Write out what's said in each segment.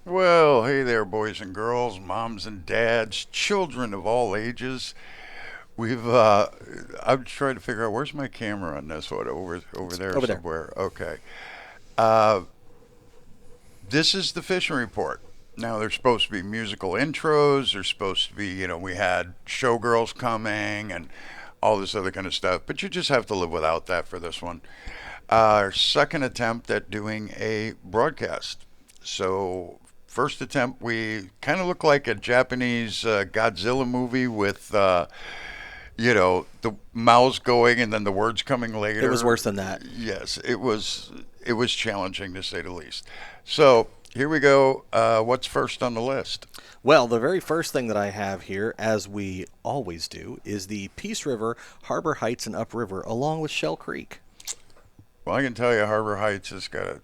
Well, hey there, boys and girls, moms and dads, children of all ages. I'm trying to figure out where's my camera on this one. Over It's there over there. somewhere. Okay. Uh, this is the fishing report. Now, there's supposed to be musical intros. There's supposed to be, we had showgirls coming and all this other kind of stuff. But you just have to live without that for this one. Our second attempt at doing a broadcast. So, first attempt, we kind of look like a Japanese Godzilla movie with, the mouths going and then the words coming It was later. worse than that. Yes, it was challenging to say the least. So here we go. What's first on the list? Well, the very first thing that I have here, as we always do, is the Peace River, Harbor Heights, and Upriver, along with Shell Creek. Well, I can tell you, Harbor Heights has got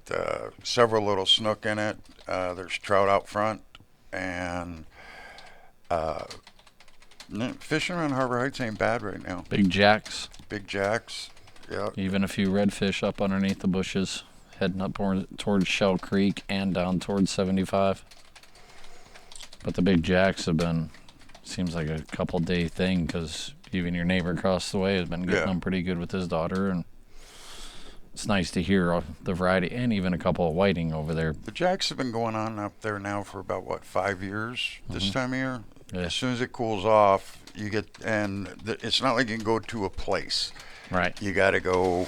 several little snook in it. There's trout out front, and uh, fishing around Harbor Heights ain't bad right now. Big jacks, Big jacks. Yeah. even a few redfish up underneath the bushes, heading up towards Shell Creek and down towards 75. But the big jacks have been, seems like a couple day thing because even your neighbor across the way has been getting Yeah. them pretty good with his daughter. And it's nice to hear the variety and even a couple of whiting over there. The jacks have been going on up there now for about, what, 5 years this time of year? Yeah. As soon as it cools off, it's not like you can go to a place. Right. You got to go,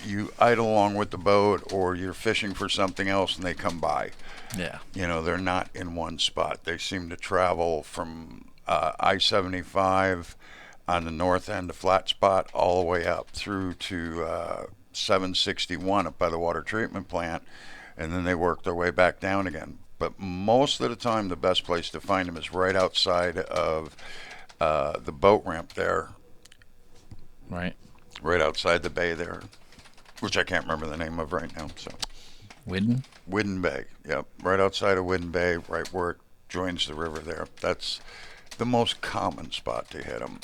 you idle along with the boat or you're fishing for something else and they come by. Yeah. They're not in one spot. They seem to travel from I-75 on the north end of Flat Spot all the way up through to 761 up by the water treatment plant, and then they work their way back down again. But most of the time, the best place to find them is right outside of the boat ramp there, Right. right outside the bay there, which I can't remember the name of right now. So Widden? Widden Bay, yep, right outside of Widden Bay, right where it joins the river there. That's the most common spot to hit them.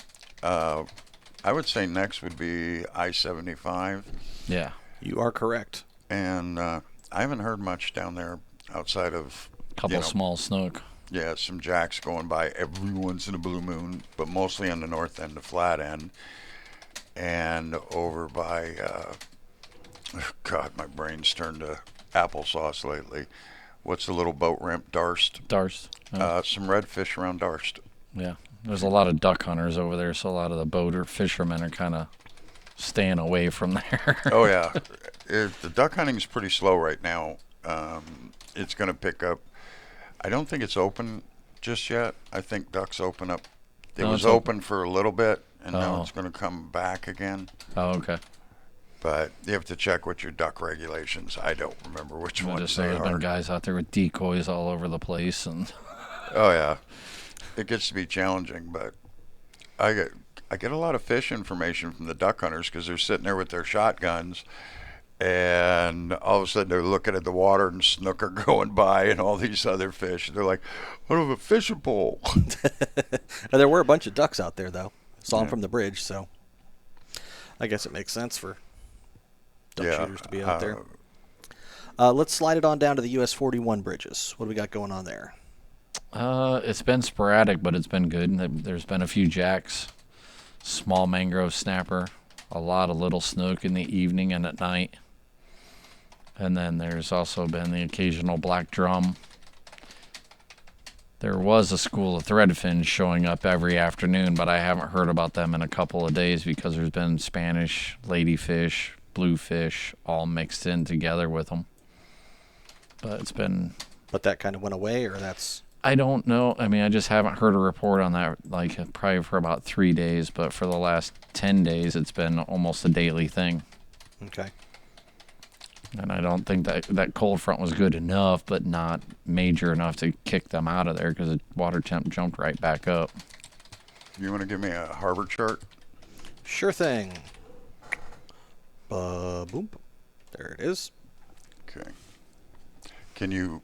I would say next would be I-75, Yeah. You are correct. and I haven't heard much down there outside of Couple small snook. yeah, some jacks going by every once in a blue moon, but mostly on the north end, the flat end, and over by God, my brain's turned to applesauce lately. What's the little boat ramp? Darst. Darst. Yeah. Some redfish around Darst. Yeah. There's a lot of duck hunters over there, so a lot of the boater fishermen are kind of staying away from there. Oh yeah, the duck hunting is pretty slow right now. It's going to pick up. I don't think it's open just yet. I think ducks open up. It No, was it's open for a little bit, and now Oh. it's going to come back again. Oh, okay. But you have to check with your duck regulations. I don't remember which I ones just they know there's been are. guys out there with decoys all over the place, and Oh yeah, it gets to be challenging, but I get I get a lot of fish information from the duck hunters because they're sitting there with their shotguns, and all of a sudden they're looking at the water and snook are going by and all these other fish. They're like, "What of a fishing pole?" There were a bunch of ducks out there, though. Saw them Yeah. from the bridge, so I guess it makes sense for duck Yeah, shooters to be out there. Let's slide it on down to the US 41 bridges. What do we got going on there? it's been sporadic, but it's been good. There's been a few jacks, small mangrove snapper, a lot of little snook in the evening and at night. And then there's also been the occasional black drum. There was a school of threadfins showing up every afternoon, but I haven't heard about them in a couple of days because there's been Spanish, ladyfish, bluefish all mixed in together with them. But it's been, But that kind of went away, or that's I don't know. I mean, I just haven't heard a report on that, like probably for about 3 days, but for the last 10 days, it's been almost a daily thing. okay. And I don't think that cold front was good enough, but not major enough to kick them out of there because the water temp jumped right back up. You want to give me a harbor chart? Sure thing. Boom. There it is. Okay. Can you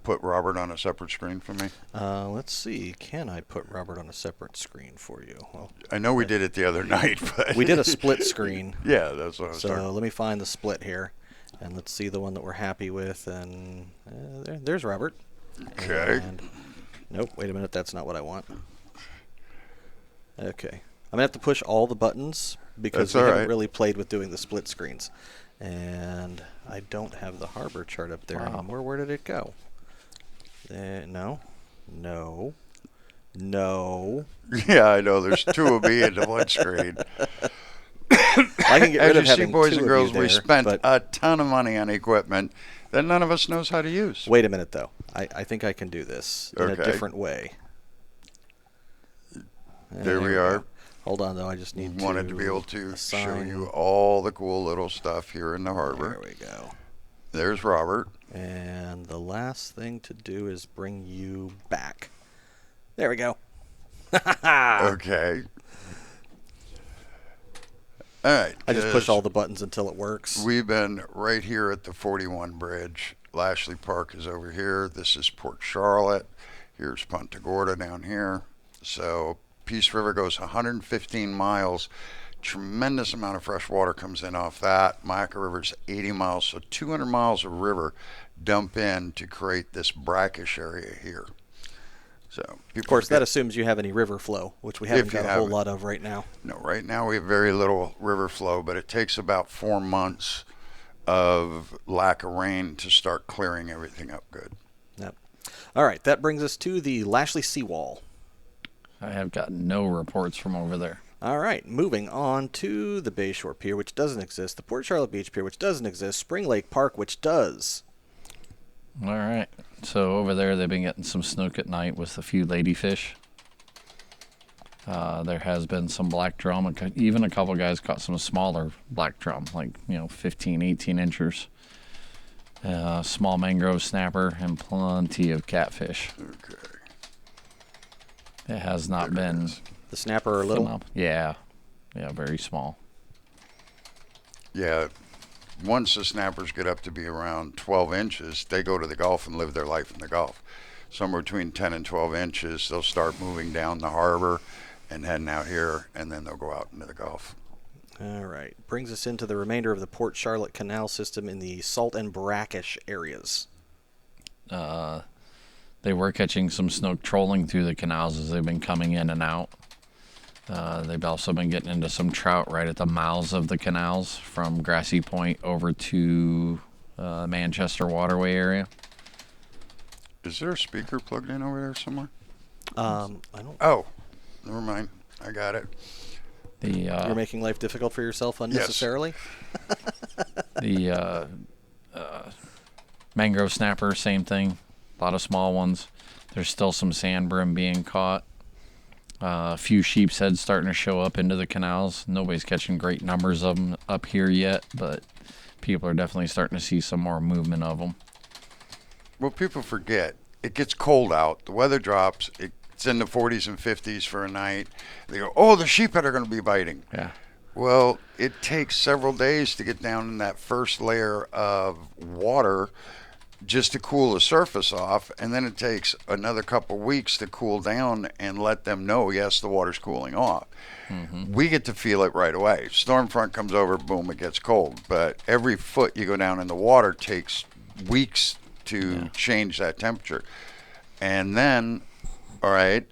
put Robert on a separate screen for me? Let's see. Can I put Robert on a separate screen for you? Well, I know we did it the other night, but we did a split screen. Yeah, that's what I was So talking. let me find the split here, and let's see the one that we're happy with. And there's Robert. Okay. And, nope, wait a minute, that's not what I want. Okay. I'm going to have to push all the buttons because That's we all haven't right. really played with doing the split screens. And I don't have the harbor chart up there Wow. anymore. Where did it go? No. No. No. Yeah, I know. There's two of me in the one screen. I can get As rid you of see, having boys two and of girls, you there, we spent but a ton of money on equipment that none of us knows how to use. wait a minute, though. I think I can do this in a Okay. different way. There we go. are. Hold on, though. I just need Wanted to be able to show assign- you all the cool little stuff here in the There harbor. we go. There's Robert. And the last thing to do is bring you back. There we go. Okay. All right. I just push 'cause all the buttons until it works. We've been right here at the 41 bridge. Lashley Park is over here. This is Port Charlotte. Here's Punta Gorda down here. So Peace River goes 115 miles. Tremendous amount of fresh water comes in off that. Myakka River's 80 miles. So 200 miles of river dump in to create this brackish area here. So Of course, that assumes you have any river flow, which we haven't If you got a whole haven't. lot of right now. No, right now we have very little river flow, but it takes about 4 months of lack of rain to start clearing everything up good. Yep. All right, that brings us to the Lashley Seawall. I have gotten no reports from over there. All right, moving on to the Bayshore Pier, which doesn't exist, the Port Charlotte Beach Pier, which doesn't exist, Spring Lake Park, which does. All right. So over there, they've been getting some snook at night with a few ladyfish. There has been some black drum. Even a couple guys caught some smaller black drum, like 15, 18 inchers. Small mangrove snapper and plenty of catfish. Okay. It has not There it been is. The snapper are little. Yeah, very small. Yeah, once the snappers get up to be around 12 inches, they go to the Gulf and live their life in the Gulf. Somewhere between 10 and 12 inches, they'll start moving down the harbor and heading out here, and then they'll go out into the Gulf. All right, brings us into the remainder of the Port Charlotte Canal system in the salt and brackish areas. They were catching some snook trolling through the canals as they've been coming in and out. They've also been getting into some trout right at the mouths of the canals from Grassy Point over to Manchester Waterway area. Is there a speaker plugged in over there somewhere? I don't. Oh, never mind. I got it. You're making life difficult for yourself unnecessarily. The mangrove snapper, same thing. A lot of small ones. There's still some sand brim being caught. A few sheepshead starting to show up into the canals. Nobody's catching great numbers of them up here yet, but people are definitely starting to see some more movement of them. Well, people forget. It gets cold out. The weather drops. It's in the 40s and 50s for a night. They go, oh, the sheephead are going to be biting. Yeah. Well, it takes several days to get down in that first layer of water just to cool the surface off, and then it takes another couple weeks to cool down and let them know, yes, the water's cooling off. Mm-hmm. We get to feel it right away. Storm front comes over, boom, it gets cold. But every foot you go down in the water takes weeks to change that temperature. And then, all right,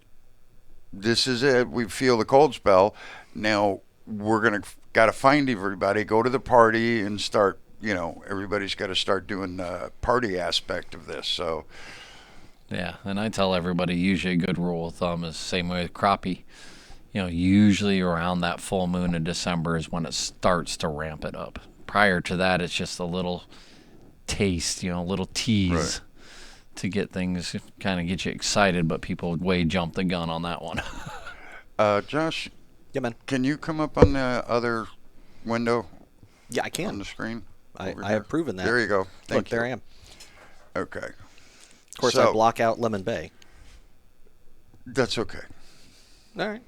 this is it. We feel the cold spell. Now we're got to find everybody, go to the party, and start. Everybody's got to start doing the party aspect of this. So, Yeah, and I tell everybody usually a good rule of thumb is same way with crappie. Usually around that full moon in December is when it starts to ramp it up. Prior to that, it's just a little taste, a little tease Right. to get things, kind of get you excited, but people way jump the gun on that one. Josh, Yeah, man. can you come up on the other window Yeah, I on can. the screen? I over have proven that. There you go. Look, Thank you. there I am. Okay. Of course, So- I block out Lemon Bay. That's okay. All right.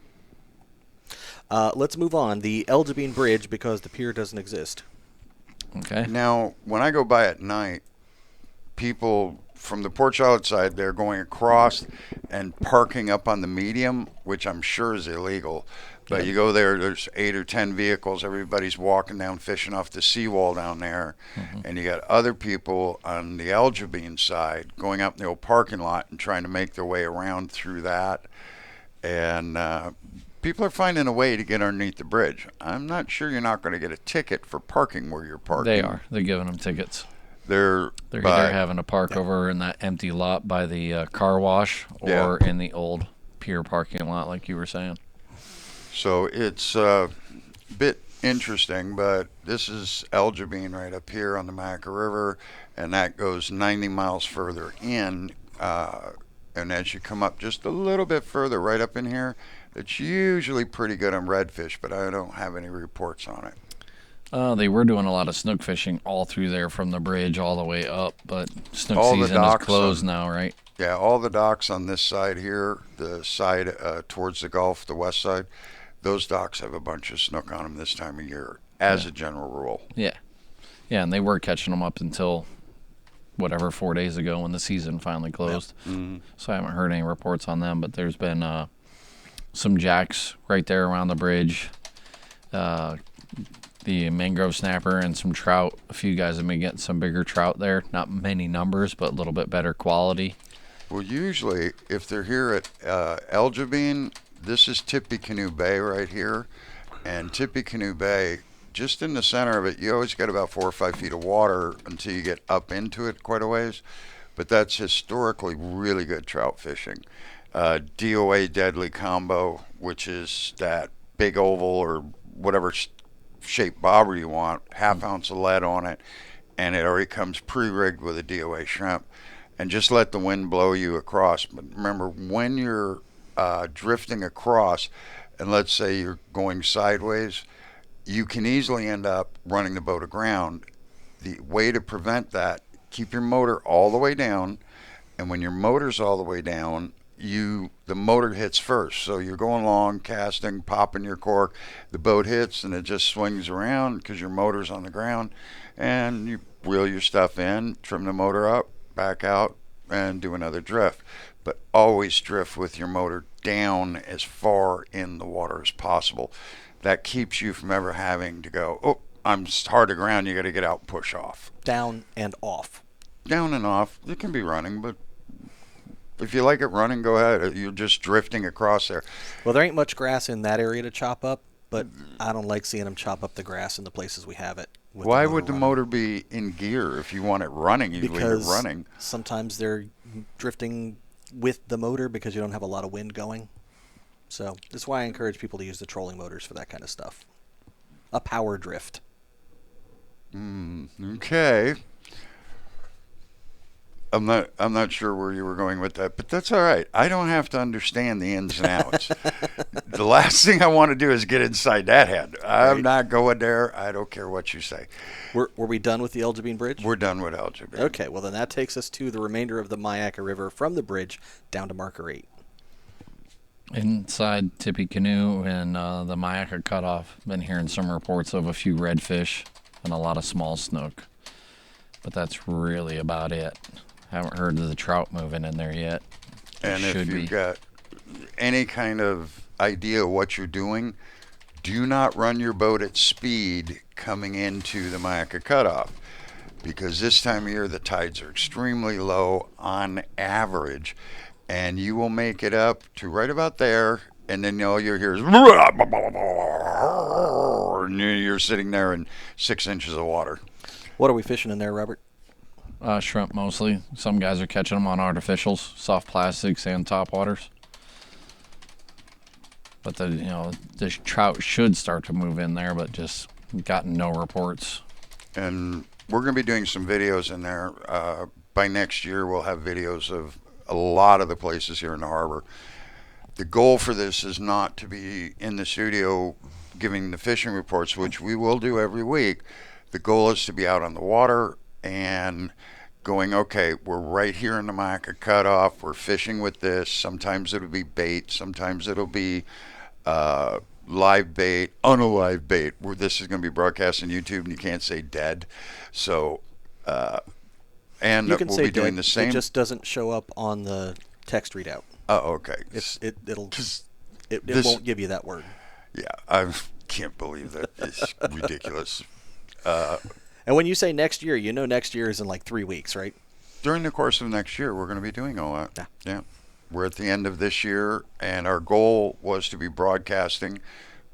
Let's move on. The El Jobean Bridge, because the pier doesn't exist. Okay. Now, when I go by at night, people from the Port Charlotte side, they're going across and parking up on the medium, which I'm sure is illegal. But Yep. you go there, there's 8 or 10 vehicles. Everybody's walking down, fishing off the seawall down there. And you got other people on the Jobean side going up in the old parking lot and trying to make their way around through that. And people are finding a way to get underneath the bridge. I'm not sure you're not going to get a ticket for parking where you're parking. They are. They're giving them tickets. They're Either having to park over in that empty lot by the car wash or in the old pier parking lot, like you were saying. So it's a bit interesting, but this is Jobean right up here on the Myakka River, and that goes 90 miles further in. And as you come up just a little bit further, right up in here, it's usually pretty good on redfish, but I don't have any reports on it. They were doing a lot of snook fishing all through there from the bridge all the way up, but snook All the season is docks closed on- now, right? Yeah, all the docks on this side here, the side towards the Gulf, the west side, those docks have a bunch of snook on them this time of year, as a general rule. Yeah. Yeah, and they were catching them up until whatever 4 days ago when the season finally closed. So I haven't heard any reports on them, but there's been some jacks right there around the bridge. The mangrove snapper and some trout. A few guys have been getting some bigger trout there. Not many numbers, but a little bit better quality. Well, usually, if they're here at Jobean, this is Tippecanoe Bay right here. And Tippecanoe Bay, just in the center of it, you always get about 4 or 5 feet of water until you get up into it quite a ways. But that's historically really good trout fishing. DOA deadly combo, which is that big oval or whatever shaped bobber you want, half ounce of lead on it, and it already comes pre-rigged with a DOA shrimp. And just let the wind blow you across. But remember, when you're drifting across, and let's say you're going sideways, you can easily end up running the boat aground. The way to prevent that, keep your motor all the way down, and when your motor's all the way down, the motor hits first. So you're going along, casting, popping your cork, the boat hits, and it just swings around because your motor's on the ground, and you wheel your stuff in, trim the motor up, back out, and do another drift. But always drift with your motor down as far in the water as possible. That keeps you from ever having to go, oh, I'm hard to ground, you got to get out and push off. Down and off. Down and off, it can be running, but if you like it running, go ahead. You're just drifting across there. Well, there ain't much grass in that area to chop up, but I don't like seeing them chop up the grass in the places we have it. with Why the motor would the running. motor be in gear if you want it running? You leave it Because running. sometimes they're drifting with the motor because you don't have a lot of wind going. So that's why I encourage people to use the trolling motors for that kind of stuff. A power drift. Okay. I'm not sure where you were going with that, but that's all right. I don't have to understand the ins and outs. The last thing I want to do is get inside that head. I'm Right. not going there. I don't care what you say. Were we done with the El Jobean Bridge? We're done with algebra. Okay, well then that takes us to the remainder of the Myakka River from the bridge down to Marker 8. Inside Tippecanoe and the Myakka cutoff, been hearing some reports of a few redfish and a lot of small snook. But that's really about it. Haven't heard of the trout moving in there yet. And if Should you've be. got any kind of idea of what you're doing, do not run your boat at speed coming into the Myakka cutoff, because this time of year the tides are extremely low on average, and you will make it up to right about there, and then all you hear is and you're sitting there in 6 inches of water. What are we fishing in there, Robert? Shrimp mostly. Some guys are catching them on artificials, soft plastics, and topwaters. But the trout should start to move in there, but just gotten no reports. And we're going to be doing some videos in there. By next year, we'll have videos of a lot of the places here in the harbor. The goal for this is not to be in the studio giving the fishing reports, which we will do every week. The goal is to be out on the water and going, okay, we're right here in the Myakka cutoff. We're fishing with this. Sometimes it'll be bait. Sometimes it'll be live bait, unalive bait. This is going to be broadcast on YouTube, and you can't say dead. So And You can we'll say be doing dead. the same. It just doesn't show up on the text readout. Oh, okay. It won't give you that word. Yeah, I can't believe that. It's ridiculous. And when you say next year, you know next year is in like 3 weeks, right? During the course of next year, we're going to be doing all that. Yeah. Yeah. We're at the end of this year, and our goal was to be broadcasting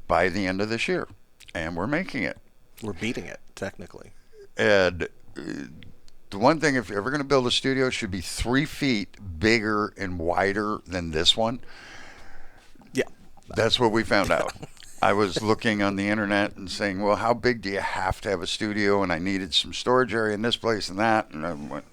by the end of this year, and we're making it. We're beating it, technically. And the one thing, if you're ever going to build a studio, it should be 3 feet bigger and wider than this one. Yeah. That's what we found out. I was looking on the internet and saying, well, how big do you have to have a studio? And I needed some storage area in this place and that. And I went,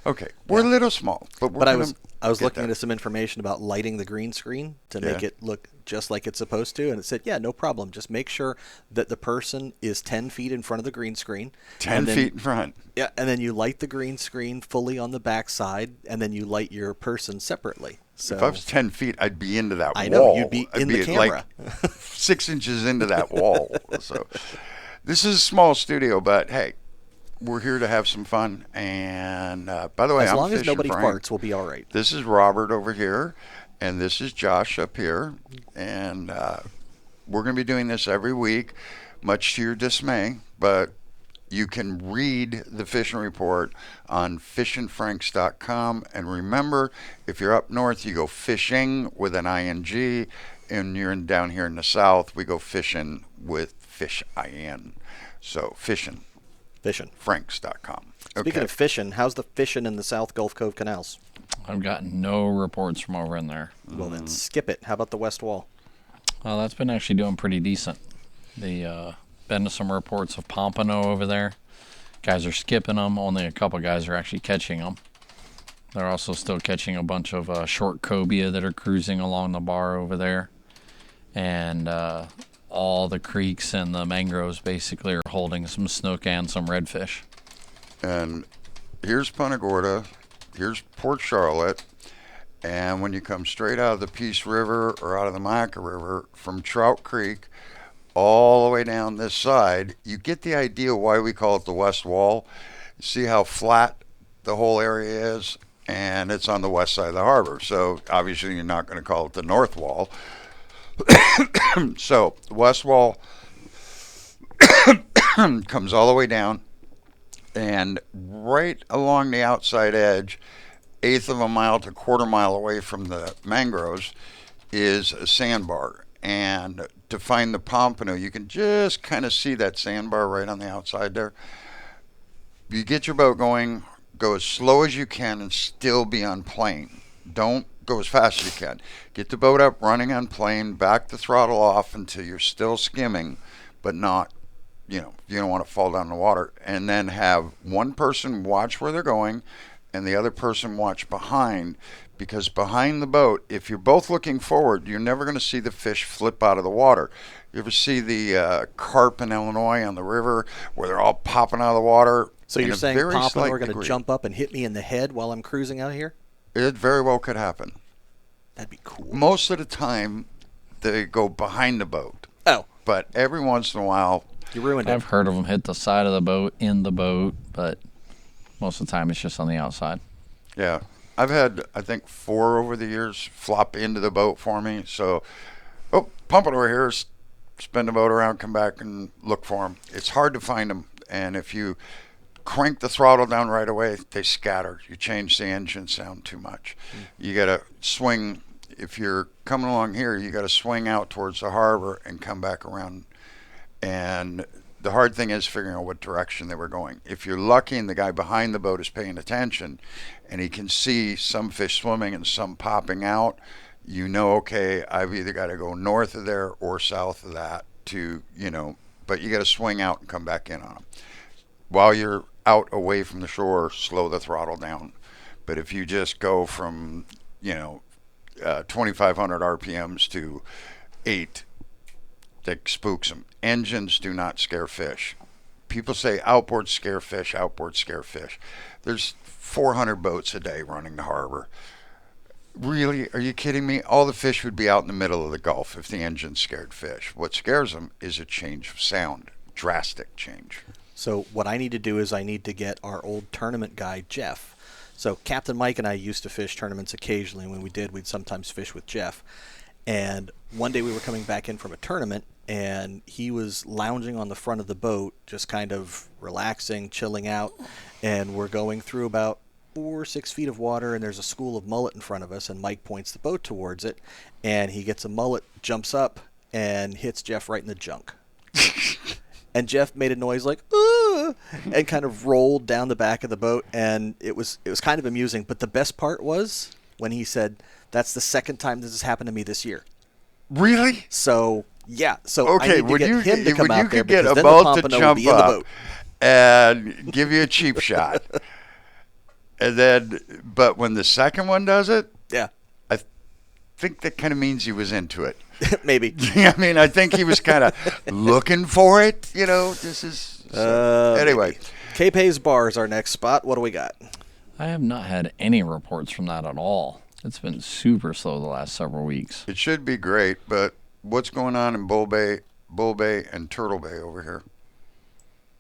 okay, we're a little small. But I was looking into some information about lighting the green screen to make it look just like it's supposed to. And it said, yeah, no problem. Just make sure that the person is 10 feet in front of the green screen. 10 feet in front. Yeah, and then you light the green screen fully on the back side, and then you light your person separately. So If I was 10 feet, I'd be into that wall. I know, you'd be in the I'd camera. Like 6 inches into that wall. So this is a small studio, but hey, we're here to have some fun. And by the way, as I'm long as Fisher nobody Frank. farts, we'll be all right. This is Robert over here, and this is Josh up here. And we're going to be doing this every week, much to your dismay, but you can read the fishing report on fishandfranks.com. And remember, if you're up north, you go fishing with an ing, and you're down here in the south, we go fishing with fish in. So Fishing. fishandfranks.com. Speaking of fishing, how's the fishing in the South Gulf Cove canals? I've gotten no reports from over in there. Well, then skip it. How about the West Wall? Well, that's been actually doing pretty decent. Been some reports of pompano over there. Guys are skipping them. Only a couple guys are actually catching them. They're also still catching a bunch of short cobia that are cruising along the bar over there. And all the creeks and the mangroves basically are holding some snook and some redfish. And here's Punta Gorda, here's Port Charlotte, and when you come straight out of the Peace River or out of the Myakka River from Trout Creek all the way down this side, you get the idea why we call it the West Wall. See how flat the whole area is, and it's on the west side of the harbor. So obviously you're not going to call it the North Wall. So the West Wall comes all the way down, and right along the outside edge, 1/8 of a mile to 1/4 mile away from the mangroves, is a sandbar. And to find the pompano, you can just kind of see that sandbar right on the outside there. You get your boat going, go as slow as you can and still be on plane. Don't go as fast as you can. Get the boat up running on plane, back the throttle off until you're still skimming, but not, you don't want to fall down in the water. And then have one person watch where they're going and the other person watch behind, because behind the boat, if you're both looking forward, you're never going to see the fish flip out of the water. You ever see the carp in Illinois on the river where they're all popping out of the water? So you're saying very pompano slight are going to degree. jump up and hit me in the head while I'm cruising out here? It very well could happen. That'd be cool. Most of the time, they go behind the boat. Oh, But every once in a while, you ruined it. I've heard of them hit the side of the boat, in the boat, but most of the time it's just on the outside. yeah. I've had, I think, 4 over the years flop into the boat for me. So, pump it over here, spin the boat around, come back and look for them. It's hard to find them. And if you crank the throttle down right away, they scatter. You change the engine sound too much. You got to swing. If you're coming along here, you got to swing out towards the harbor and come back around. And the hard thing is figuring out what direction they were going. If you're lucky and the guy behind the boat is paying attention and he can see some fish swimming and some popping out, okay, I've either got to go north of there or south of that to, but you got to swing out and come back in on them. While you're out away from the shore, slow the throttle down. But if you just go from, 2,500 RPMs to 8, that spooks them. Engines do not scare fish. People say outboards scare fish, outboards scare fish. There's 400 boats a day running the harbor. Really? Are you kidding me? All the fish would be out in the middle of the Gulf if the engine scared fish. What scares them is a change of sound, drastic change. So what I need to do is I need to get our old tournament guy, Jeff. So Captain Mike and I used to fish tournaments occasionally. When we did, we'd sometimes fish with Jeff. And one day we were coming back in from a tournament, and he was lounging on the front of the boat, just kind of relaxing, chilling out. And we're going through about 4 or 6 feet of water, and there's a school of mullet in front of us, and Mike points the boat towards it, and he gets a mullet, jumps up, and hits Jeff right in the junk. And Jeff made a noise like, "Ooh," and kind of rolled down the back of the boat, and it was kind of amusing. But the best part was when he said, "That's the second time this has happened to me this year." Really? So yeah, so Okay, I need to get him to come when out you there could get because a then the boat to pompano will jump be in the up boat. and give you a cheap shot, and then, but when the second one does it, Yeah, I think that kind of means he was into it. maybe. I mean, I think he was kind of looking for it. This is anyway. Maybe. Cape Haze Bar is our next spot. What do we got? I have not had any reports from that at all. It's been super slow the last several weeks. It should be great, but what's going on in Bull Bay, and Turtle Bay over here?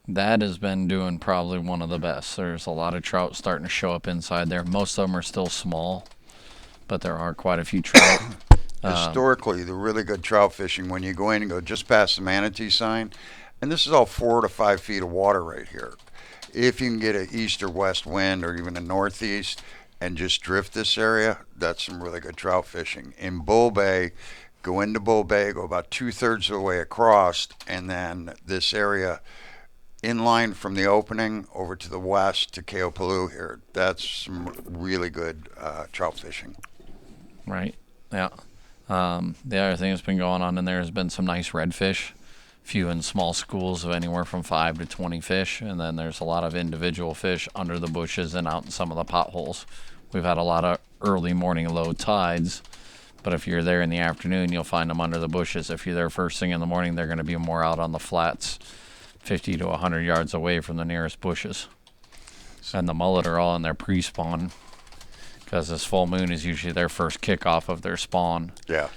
That has been doing probably one of the best. There's a lot of trout starting to show up inside there. Most of them are still small, but there are quite a few trout. Historically, the really good trout fishing, when you go in and go just past the manatee sign, and this is all 4 to 5 feet of water right here. If you can get an east or west wind or even a northeast and just drift this area, that's some really good trout fishing. In Bull Bay, go into Bull Bay, go about 2/3 of the way across, and then this area inline from the opening over to the west to Keopolu here. That's some really good trout fishing. Right. Yeah. The other thing that's been going on in there has been some nice redfish. Few in small schools of anywhere from 5 to 20 fish, and then there's a lot of individual fish under the bushes and out in some of the potholes. We've had a lot of early morning low tides, but if you're there in the afternoon, you'll find them under the bushes. If you're there first thing in the morning, they're going to be more out on the flats, 50 to 100 yards away from the nearest bushes. And the mullet are all in their pre-spawn, because this full moon is usually their first kickoff of their spawn. Yeah.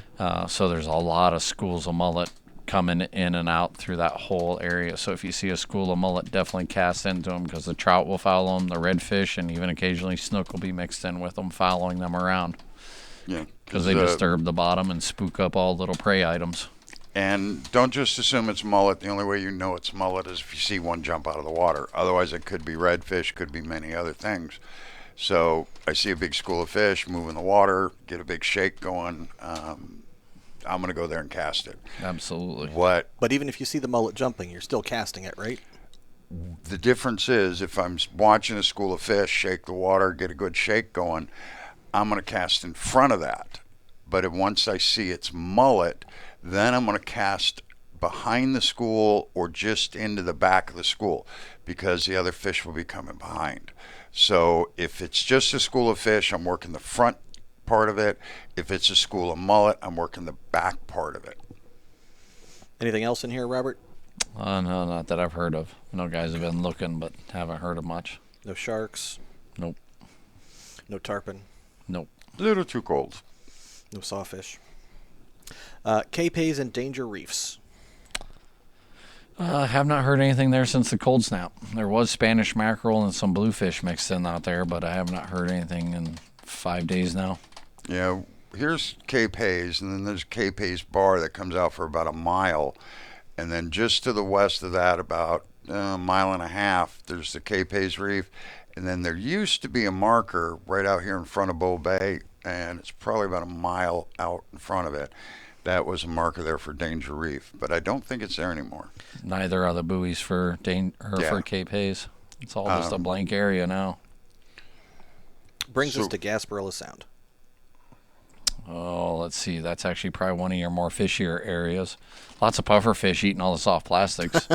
So there's a lot of schools of mullet coming in and out through that whole area. So if you see a school of mullet, definitely cast into them, because the trout will follow them, the redfish, and even occasionally snook will be mixed in with them, following them around. Yeah. Because they disturb the bottom and spook up all little prey items. And don't just assume it's mullet. The only way you know it's mullet is if you see one jump out of the water. Otherwise, it could be redfish, could be many other things. So I see a big school of fish move in the water, get a big shake going. I'm going to go there and cast it. Absolutely. But even if you see the mullet jumping, you're still casting it, right? The difference is if I'm watching a school of fish shake the water, get a good shake going, I'm going to cast in front of that. But once I see it's mullet, then I'm going to cast behind the school or just into the back of the school, because the other fish will be coming behind. So if it's just a school of fish, I'm working the front part of it. If it's a school of mullet, I'm working the back part of it. Anything else in here, Robert? No, not that I've heard of. I know guys have been looking, but haven't heard of much. No sharks? Nope. No tarpon? Nope. A little too cold. No sawfish? Cape Haze and Danger Reefs. Have not heard anything there since the cold snap. There was Spanish mackerel and some bluefish mixed in out there, but I have not heard anything in 5 days now. Yeah, here's Cape Haze, and then there's Cape Haze Bar that comes out for about a mile. And then just to the west of that, about a mile and a half, there's the Cape Haze Reef. And then there used to be a marker right out here in front of Bull Bay, and it's probably about a mile out in front of it. That was a marker there for Danger Reef, but I don't think it's there anymore. Neither are the buoys for for Cape Haze. It's all just a blank area now. Brings us to Gasparilla Sound. Oh, let's see. That's actually probably one of your more fishier areas. Lots of puffer fish eating all the soft plastics.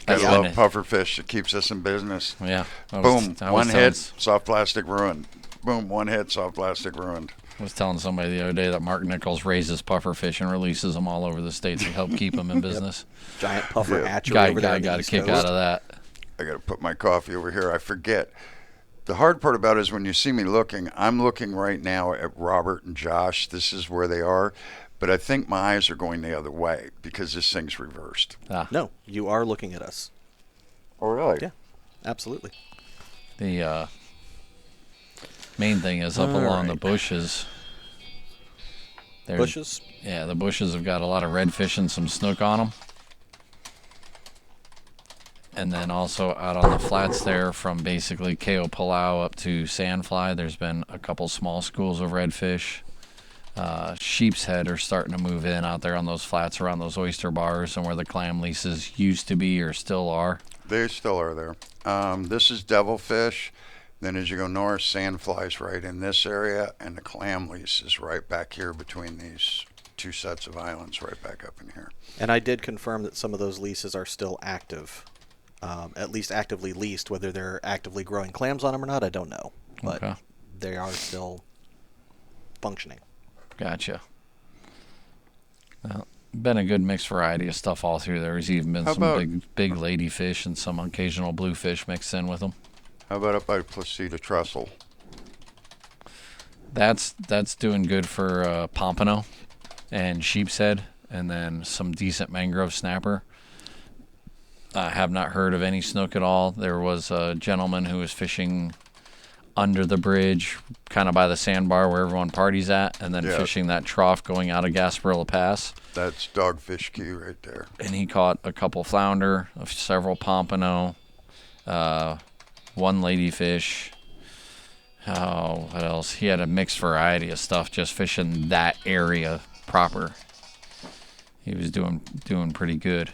I love puffer fish. It keeps us in business. Yeah. Boom, one hit, soft plastic ruined. Boom, one hit, soft plastic ruined. I was telling somebody the other day that Mark Nichols raises puffer fish and releases them all over the state to help keep them in business. Giant puffer hatchery Guy over there. got a kick out of that. I got to put my coffee over here. I forget. The hard part about it is when you see me looking, I'm looking right now at Robert and Josh. This is where they are. But I think my eyes are going the other way because this thing's reversed. No, you are looking at us. Oh, really? Yeah, absolutely. The main thing is up All along the right. bushes. Bushes? Yeah, the bushes have got a lot of redfish and some snook on them. And then also out on the flats there from basically Cayo Palau up to Sandfly, there's been a couple small schools of redfish. Sheepshead are starting to move in out there on those flats around those oyster bars and where the clam leases used to be or still are. They still are there. This is devilfish. Then as you go north, sandflies right in this area, and the clam lease is right back here between these two sets of islands right back up in here. And I did confirm that some of those leases are still active, at least actively leased. Whether they're actively growing clams on them or not, I don't know. But Okay. they are still functioning. Gotcha. Well, been a good mixed variety of stuff all through there. There's even been How some about- big ladyfish and some occasional bluefish mixed in with them. How about up by Placida Trestle? That's doing good for pompano and sheepshead, and then some decent mangrove snapper. I have not heard of any snook at all. There was a gentleman who was fishing under the bridge, kind of by the sandbar where everyone parties at, and then Yeah. fishing that trough going out of Gasparilla Pass. That's Dogfish Key right there. And he caught a couple flounder, several pompano, one ladyfish. Oh, what else? He had a mixed variety of stuff just fishing that area proper. He was doing pretty good.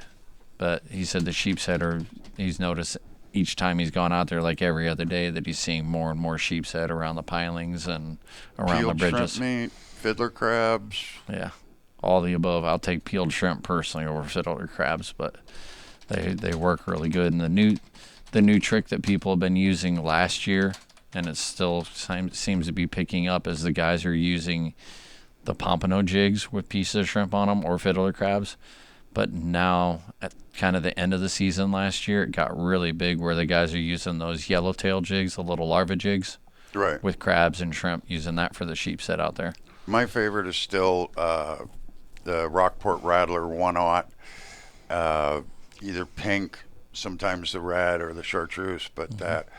But he said the sheepshead he's noticed each time he's gone out there, like every other day, that he's seeing more and more sheepshead around the pilings and around Peeled the bridges. shrimp meat, fiddler crabs. Yeah, all the above. I'll take peeled shrimp personally over fiddler crabs, but they work really good. And the new trick that people have been using last year, and it still seems to be picking up, is the guys are using the pompano jigs with pieces of shrimp on them or fiddler crabs. But now, at kind of the end of the season last year, it got really big where the guys are using those yellowtail jigs, the little larva jigs, Right. with crabs and shrimp, using that for the sheepshead out there. My favorite is still the Rockport Rattler 1/0, either pink, sometimes the red or the chartreuse. But that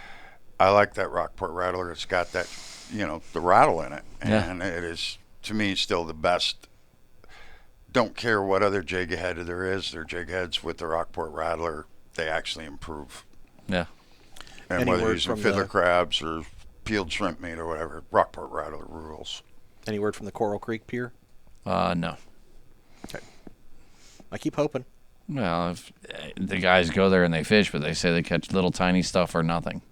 I like that Rockport Rattler. It's got that, the rattle in it, Yeah. and it is to me still the best. Don't care what other jig head there is. Their jig heads with the Rockport Rattler, they actually improve. Yeah. And Any whether word you're using from fiddler the- crabs or peeled shrimp meat or whatever, Rockport Rattler rules. Any word from the Coral Creek Pier? No. I keep hoping. Well, if the guys go there and they fish, but they say they catch little tiny stuff for nothing.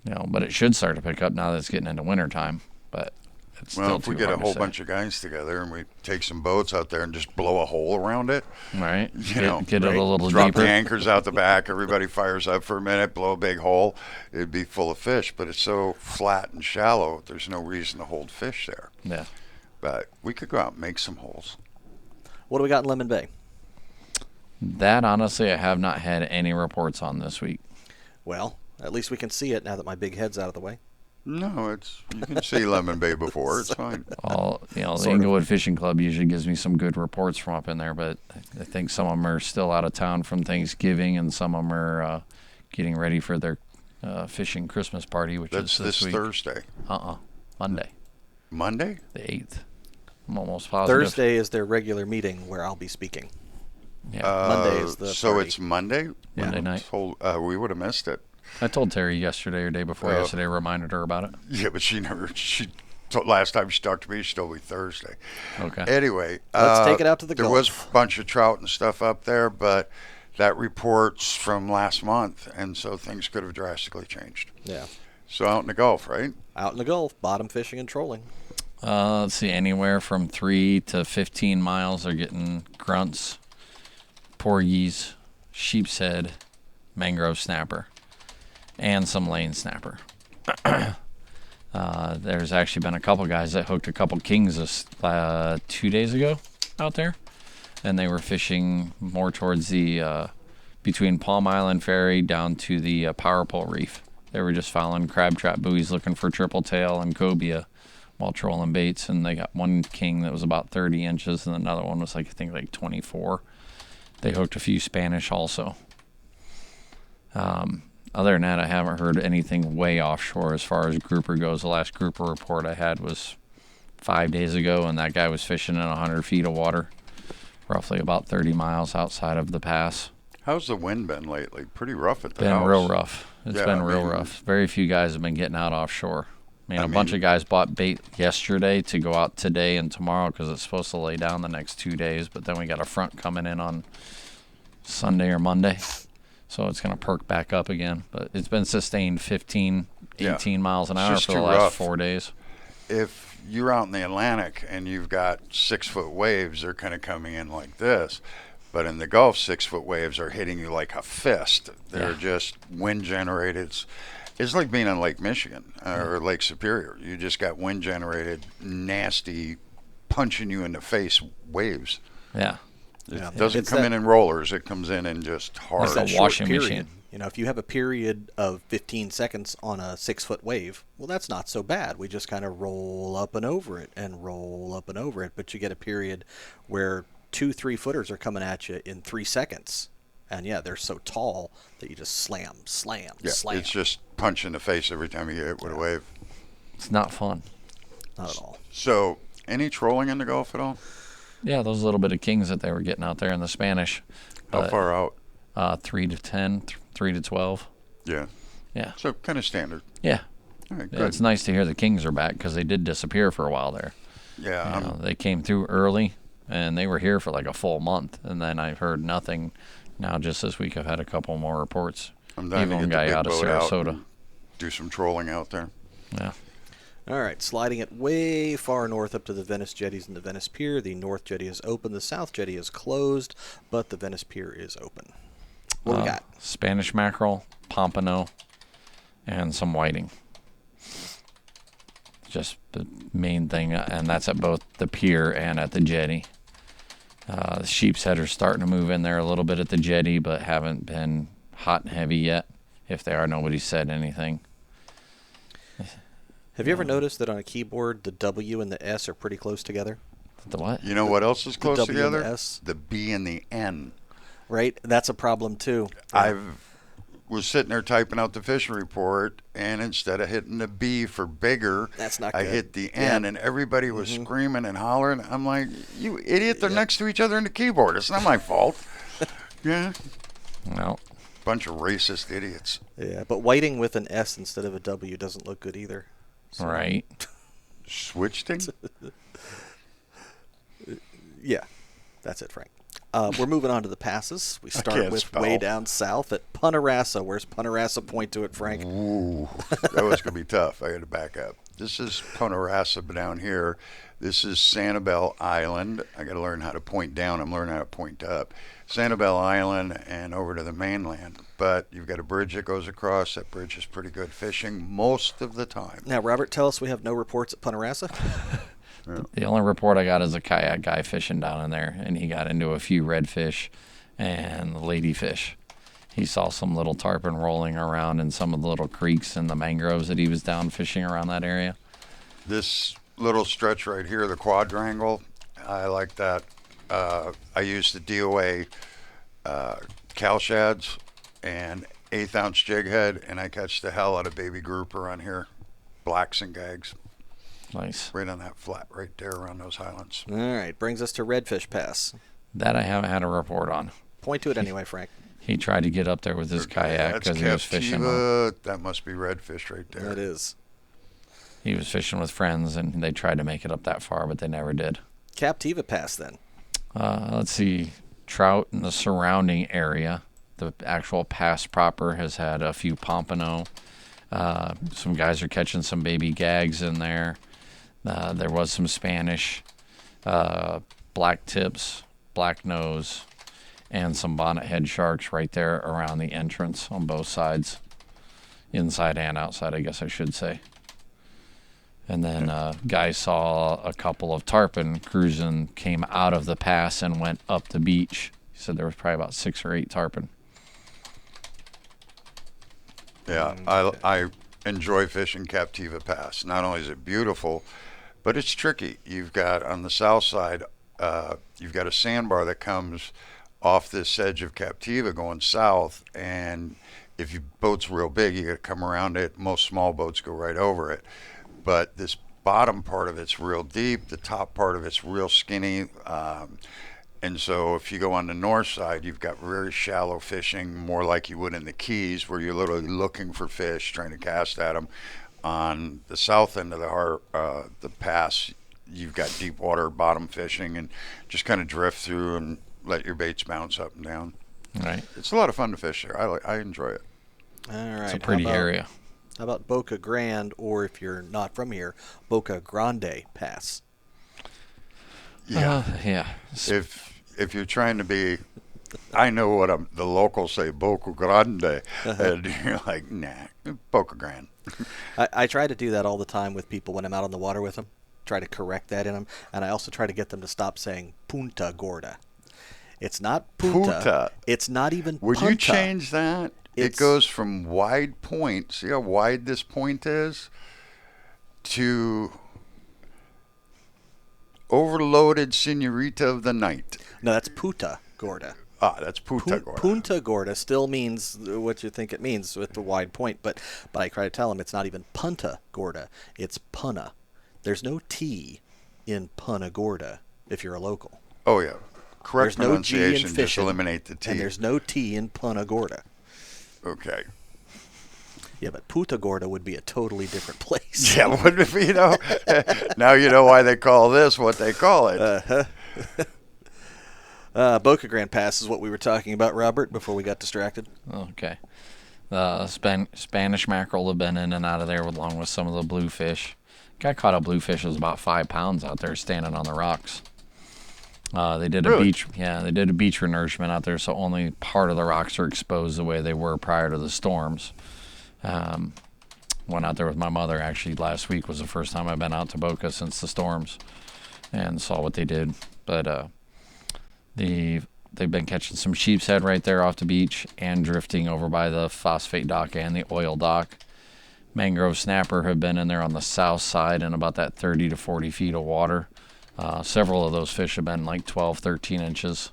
But it should start to pick up now that it's getting into wintertime. But it's Well, still if we too get a hard to whole say. bunch of guys together and we take some boats out there and just blow a hole around it, Right? know, Get it a little drop deeper. the anchors out the back, everybody fires up for a minute, blow a big hole, it'd be full of fish. But it's so flat and shallow, there's no reason to hold fish there. Yeah. But we could go out and make some holes. What do we got in Lemon Bay? That, honestly, I have not had any reports on this week. Well, at least we can see it now that my big head's out of the way. No, you can see Lemon Bay before, it's fine. The Sort of. Englewood Fishing Club usually gives me some good reports from up in there, but I think some of them are still out of town from Thanksgiving, and some of them are getting ready for their fishing Christmas party, which That's is this week. Thursday. Monday, Monday? the 8th. I'm almost positive. Thursday is their regular meeting where I'll be speaking. Yeah, Monday is the So party. it's Monday? Monday night. We would have missed it. I told Terry yesterday or day before yesterday, reminded her about it. Yeah, but last time she talked to me, she told me Thursday. Okay. Anyway, Let's take it out to the There Gulf. was a bunch of trout and stuff up there, but that report's from last month, and so things could have drastically changed. Yeah. So out in the Gulf, right? Out in the Gulf, bottom fishing and trolling. Let's see, anywhere from 3 to 15 miles are getting grunts, porgies, sheepshead, mangrove snapper, and some lane snapper. There's actually been a couple guys that hooked a couple kings 2 days ago out there, and they were fishing more towards the between Palm Island Ferry down to the Power Pole Reef. They were just following crab trap buoys looking for triple tail and cobia while trolling baits, and they got one king that was about 30 inches, and another one was like 24. They hooked a few Spanish also. Other than that, I haven't heard anything way offshore as far as grouper goes. The last grouper report I had was 5 days ago, and that guy was fishing in 100 feet of water, roughly about 30 miles outside of the pass. How's the wind been lately? Pretty rough at the Been house. real rough. It's Yeah, been I real mean- rough. Very few guys have been getting out offshore. A I bunch mean- of guys bought bait yesterday to go out today and tomorrow because it's supposed to lay down the next 2 days, but then we got a front coming in on Sunday or Monday. So it's going to perk back up again. But it's been sustained 15, 18 miles an It's hour just for the too last rough. 4 days. If you're out in the Atlantic and you've got 6-foot waves, they're kind of coming in like this. But in the Gulf, 6-foot waves are hitting you like a fist. They're Yeah. just wind generated. It's like being on Lake Michigan or Lake Superior. You just got wind generated, nasty, punching you in the face waves. Yeah. It doesn't It's come that- in rollers. It comes in just hard. It's that a short washing period. machine. You know, if you have a period of 15 seconds on a 6-foot wave, well, that's not so bad. We just kind of roll up and over it and roll up and over it. But you get a period where 2-3-footers are coming at you in 3 seconds. And yeah, they're so tall that you just slam, slam, Yeah, slam. it's just punch in the face every time you get hit with a wave. It's not fun. Not at all. So, any trolling in the Gulf at all? Yeah, those little bit of kings that they were getting out there in the Spanish. How But, far out? 3 to 10, 3 to 12. Yeah. Yeah. So, kind of standard. Yeah. All right, Yeah, good. it's nice to hear the kings are back because they did disappear for a while there. Yeah, You know, they came through early, and they were here for like a full month, and then I've heard nothing. Now, just this week, I've had a couple more reports. I'm dying to Even get one the guy big out of boat out Sarasota. and do some trolling out there. Yeah. All right, sliding it way far north up to the Venice jetties and the Venice Pier. The north jetty is open. The south jetty is closed, but the Venice Pier is open. What we got? Spanish mackerel, pompano, and some whiting. Just the main thing, and that's at both the pier and at the jetty. The sheepshead are starting to move in there a little bit at the jetty, but haven't been hot and heavy yet. If they are, nobody said anything. Have you ever noticed that on a keyboard, the W and the S are pretty close together? The what? You know what else is close W and the together? S. The B and the N. Right? That's a problem, too. I was sitting there typing out the fishing report, and instead of hitting the B for bigger, That's not I good. hit the N, Yeah. and everybody was screaming and hollering. I'm like, you idiot, they're next to each other in the keyboard. It's not my fault. Yeah. No. Bunch of racist idiots. Yeah, but whiting with an S instead of a W doesn't look good either. So- Right. Switched thing? Yeah, that's it, Frank. We're moving on to the passes. We start can't with spell. way down south at Punta Gorda. Where's Punta Gorda? Point to it, Frank. Ooh, that was going to be tough. I had to back up. This is Punta Gorda down here. This is Sanibel Island. I got to learn how to point down. I'm learning how to point up. Sanibel Island and over to the mainland. But you've got a bridge that goes across. That bridge is pretty good fishing most of the time. Now, Robert, tell us we have no reports at Punta Gorda. The only report I got is a kayak guy fishing down in there, and he got into a few redfish and ladyfish. He saw some little tarpon rolling around in some of the little creeks and the mangroves that he was down fishing around that area. This little stretch right here, the quadrangle, I like that. I use the DOA cow shads and 1/8 ounce jig head, and I catch the hell out of baby grouper on here. Blacks and gags. Nice. Right on that flat right there around those highlands. All right, brings us to Redfish Pass. That I haven't had a report on. Point to it anyway, Frank. He tried to get up there with his kayak That's because he was fishing. Captiva. That must be redfish right there. That is. He was fishing with friends, and they tried to make it up that far, but they never did. Captiva Pass, then. Let's see. Trout in the surrounding area. The actual pass proper has had a few pompano. Some guys are catching some baby gags in there. There was some Spanish, black tips, black nose, and some bonnet head sharks right there around the entrance on both sides. Inside and outside, I guess I should say. And then guys saw a couple of tarpon cruising, came out of the pass and went up the beach. He said there was probably about 6 or 8 tarpon. Yeah, I enjoy fishing Captiva Pass. Not only is it beautiful, but it's tricky. You've got on the south side, you've got a sandbar that comes off this edge of Captiva going south, and if your boat's real big, you got to come around it. Most small boats go right over it. But this bottom part of it's real deep. The top part of it's real skinny. And so if you go on the north side, you've got very shallow fishing, more like you would in the Keys, where you're literally looking for fish, trying to cast at them. On the south end of the pass, you've got deep water bottom fishing and just kind of drift through and let your baits bounce up and down. Right. It's a lot of fun to fish there. I enjoy it. All right. It's a pretty area. How about Boca Grande, or if you're not from here, Boca Grande Pass? Yeah. Yeah. If you're trying to be, I know what the locals say, Boca Grande, and you're like, nah, Boca Grande. I try to do that all the time with people when I'm out on the water with them. Try to correct that in them, and I also try to get them to stop saying Punta Gorda. It's not Punta. It's not even Would Punta. you change that? It goes from wide point, see how wide this point is, to overloaded senorita of the night. No, that's Punta Gorda. Ah, that's Punta Gorda. Punta Gorda still means what you think it means with the wide point, but I try to tell them it's not even Punta Gorda. It's Punna. There's no T in Punta Gorda if you're a local. Oh, yeah. Correct There's no G in pronunciation, just fishing, eliminate the T. and there's no T in Punta Gorda. Okay. Yeah, but Punta Gorda would be a totally different place. Yeah, wouldn't it be, now you know why they call this what they call it. Boca Grande Pass is what we were talking about, Robert, before we got distracted. Okay. Spanish mackerel have been in and out of there along with some of the bluefish. Guy caught a bluefish that was about 5 pounds out there standing on the rocks. They did a beach renourishment out there, so only part of the rocks are exposed the way they were prior to the storms. Went out there with my mother actually last week. Was the first time I've been out to Boca since the storms, and saw what they did. But they've been catching some sheepshead right there off the beach and drifting over by the phosphate dock and the oil dock. Mangrove snapper have been in there on the south side in about that 30 to 40 feet of water. Several of those fish have been like 12, 13 inches.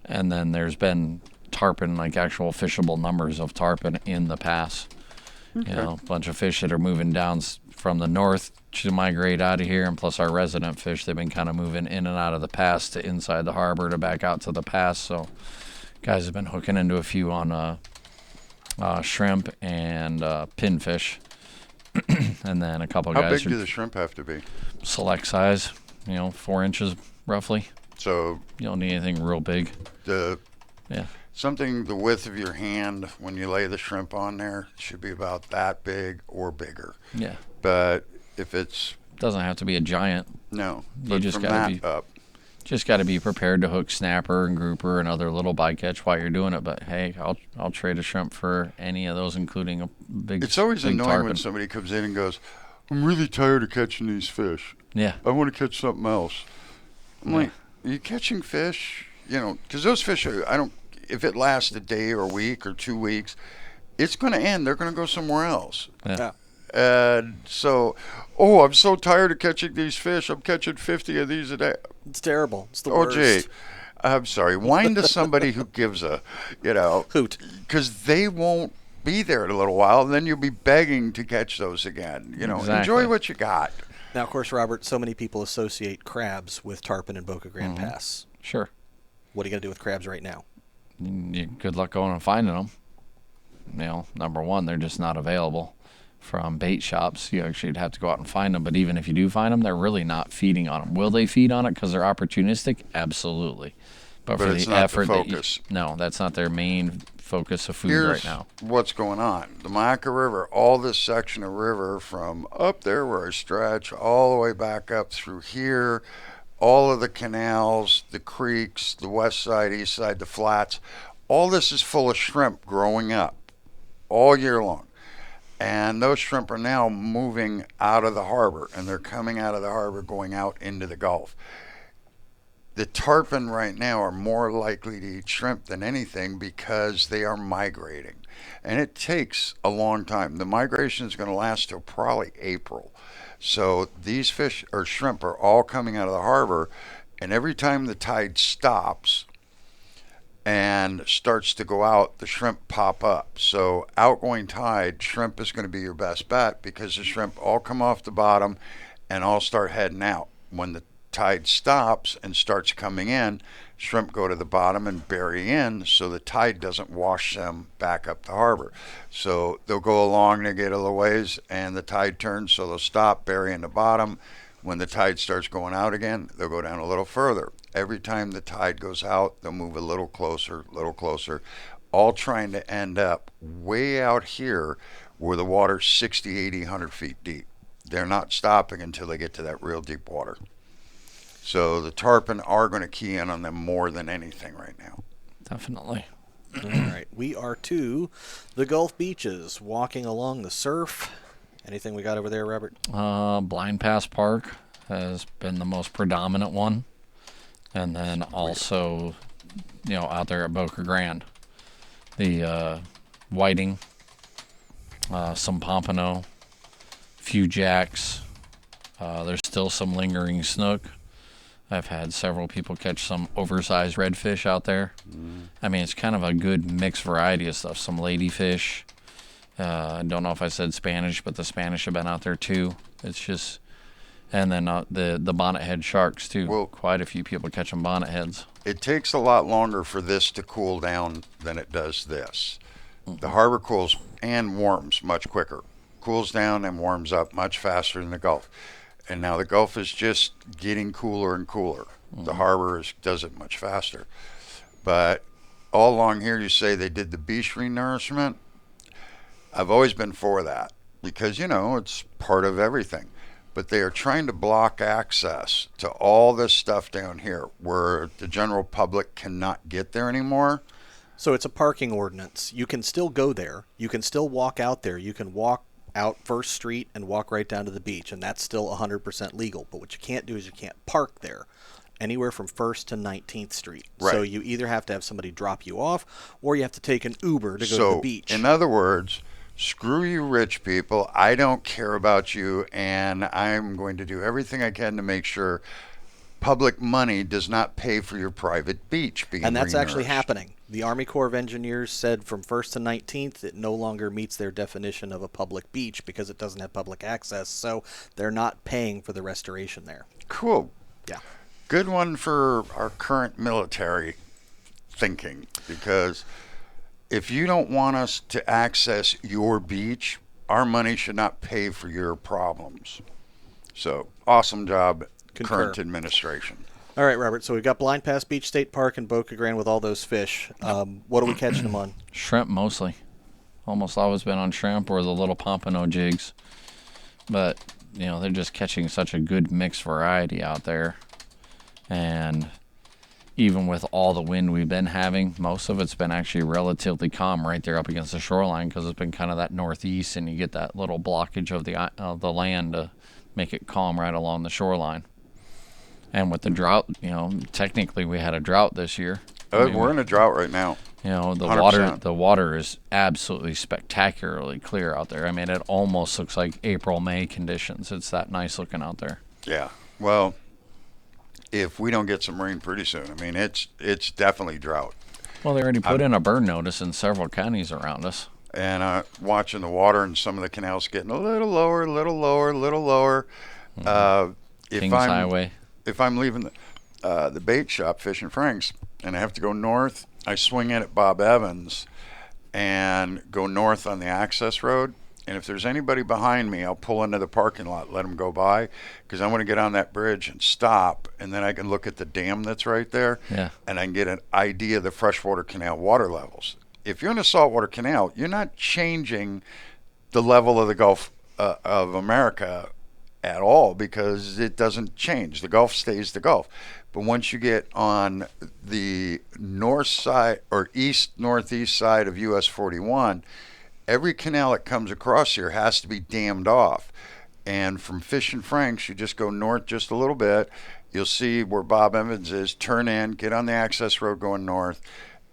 And then there's been tarpon, like actual fishable numbers of tarpon in the pass. Okay. You know, a bunch of fish that are moving down from the north to migrate out of here, and plus our resident fish, they've been kind of moving in and out of the pass to inside the harbor to back out to the pass. So guys have been hooking into a few on shrimp and pinfish. And then a couple How guys. big do the shrimp have to be? Select size, 4 inches roughly. So you don't need anything real big. Something the width of your hand when you lay the shrimp on there should be about that big or bigger. Yeah. But if it's doesn't have to be a giant. No. You just got to be prepared to hook snapper and grouper and other little bycatch while you're doing it. But hey, I'll trade a shrimp for any of those, including a big. It's always big annoying tarpon. when somebody comes in and goes, "I'm really tired of catching these fish. Yeah. I want to catch something else." I'm like, "Are you catching fish? Because those fish if it lasts a day or a week or 2 weeks, it's going to end. They're going to go somewhere else." Yeah. And so, I'm so tired of catching these fish. I'm catching 50 of these a day. It's terrible. It's the worst. Gee. I'm sorry. Whine to somebody who gives a, hoot. Because they won't be there in a little while, and then you'll be begging to catch those again. Exactly. Enjoy what you got. Now, of course, Robert, so many people associate crabs with tarpon and Boca Grande Pass. Sure. What are you going to do with crabs right now? Good luck going and finding them. Number one, they're just not available from bait shops. You actually have to go out and find them. But even if you do find them, they're really not feeding on them. Will they feed on it because they're opportunistic? Absolutely. But for it's the not effort the focus. No, that's not their main focus of food Here's right now. What's going on. The Myakka River, all this section of river from up there where I stretch all the way back up through here, all of the canals, the creeks, the west side, east side, the flats, all this is full of shrimp growing up all year long. And those shrimp are now moving out of the harbor, and they're coming out of the harbor going out into the Gulf. The tarpon right now are more likely to eat shrimp than anything because they are migrating. And it takes a long time. The migration is going to last till probably April. So these fish or shrimp are all coming out of the harbor, and every time the tide stops and starts to go out, the shrimp pop up. So outgoing tide, shrimp is going to be your best bet because the shrimp all come off the bottom and all start heading out. When the tide stops and starts coming in, shrimp go to the bottom and bury in so the tide doesn't wash them back up the harbor. So they'll go along, they get a little ways, and the tide turns, so they'll stop, bury in the bottom. When the tide starts going out again, they'll go down a little further. Every time the tide goes out, they'll move a little closer, all trying to end up way out here where the water's 60, 80, 100 feet deep. They're not stopping until they get to that real deep water. So the tarpon are going to key in on them more than anything right now. Definitely. All right. We are to the Gulf beaches, walking along the surf. Anything we got over there, Robert? Blind Pass Park has been the most predominant one. And then also, out there at Boca Grande, the whiting, some pompano, few jacks. There's still some lingering snook. I've had several people catch some oversized redfish out there. I mean, it's kind of a good mixed variety of stuff. Some ladyfish. I don't know if I said Spanish, but the Spanish have been out there too. It's just, and then the bonnethead sharks too. Well, quite a few people catching bonnetheads. It takes a lot longer for this to cool down than it does this. The harbor cools and warms much quicker. Cools down and warms up much faster than the Gulf. And now the Gulf is just getting cooler and cooler. The harbor does it much faster. But all along here, you say they did the beach renourishment. I've always been for that because, it's part of everything. But they are trying to block access to all this stuff down here where the general public cannot get there anymore. So it's a parking ordinance. You can still go there. You can still walk out there. You can walk out First Street and walk right down to the beach, and that's still 100% legal. But what you can't do is you can't park there anywhere from 1st to 19th Street. Right. So you either have to have somebody drop you off or you have to take an Uber to go to the beach. In other words, screw you rich people. I don't care about you, and I'm going to do everything I can to make sure public money does not pay for your private beach being And that's actually renourished. happening. The Army Corps of Engineers said from 1st to 19th it no longer meets their definition of a public beach because it doesn't have public access, so they're not paying for the restoration there. Cool. Yeah. Good one for our current military thinking, because if you don't want us to access your beach, our money should not pay for your problems. So, awesome job, Concur. current administration. All right, Robert, so we've got Blind Pass Beach State Park and Boca Grande with all those fish. What are we catching them on? Shrimp mostly. Almost always been on shrimp or the little pompano jigs. But, they're just catching such a good mixed variety out there. And even with all the wind we've been having, most of it's been actually relatively calm right there up against the shoreline because it's been kind of that northeast, and you get that little blockage of the land to make it calm right along the shoreline. And with the drought, technically we had a drought this year. We're in a drought right now. The 100%. water is absolutely spectacularly clear out there. I mean, it almost looks like April, May conditions. It's that nice looking out there. Yeah. Well, if we don't get some rain pretty soon, I mean, it's definitely drought. Well, they already put in a burn notice in several counties around us. And watching the water in some of the canals getting a little lower. Kings Highway. If I'm leaving the bait shop, Fishin' Frank's, and I have to go north, I swing in at Bob Evans and go north on the access road. And if there's anybody behind me, I'll pull into the parking lot, let them go by, because I want to get on that bridge and stop, and then I can look at the dam that's right there, Yeah. and I can get an idea of the freshwater canal water levels. If you're in a saltwater canal, you're not changing the level of the Gulf of America at all, because it doesn't change. The Gulf stays the Gulf. But once you get on the north side or northeast side of US 41, every canal that comes across here has to be dammed off. And from Fishin' Frank's, you just go north just a little bit. You'll see where Bob Evans is. Turn in, get on the access road going north.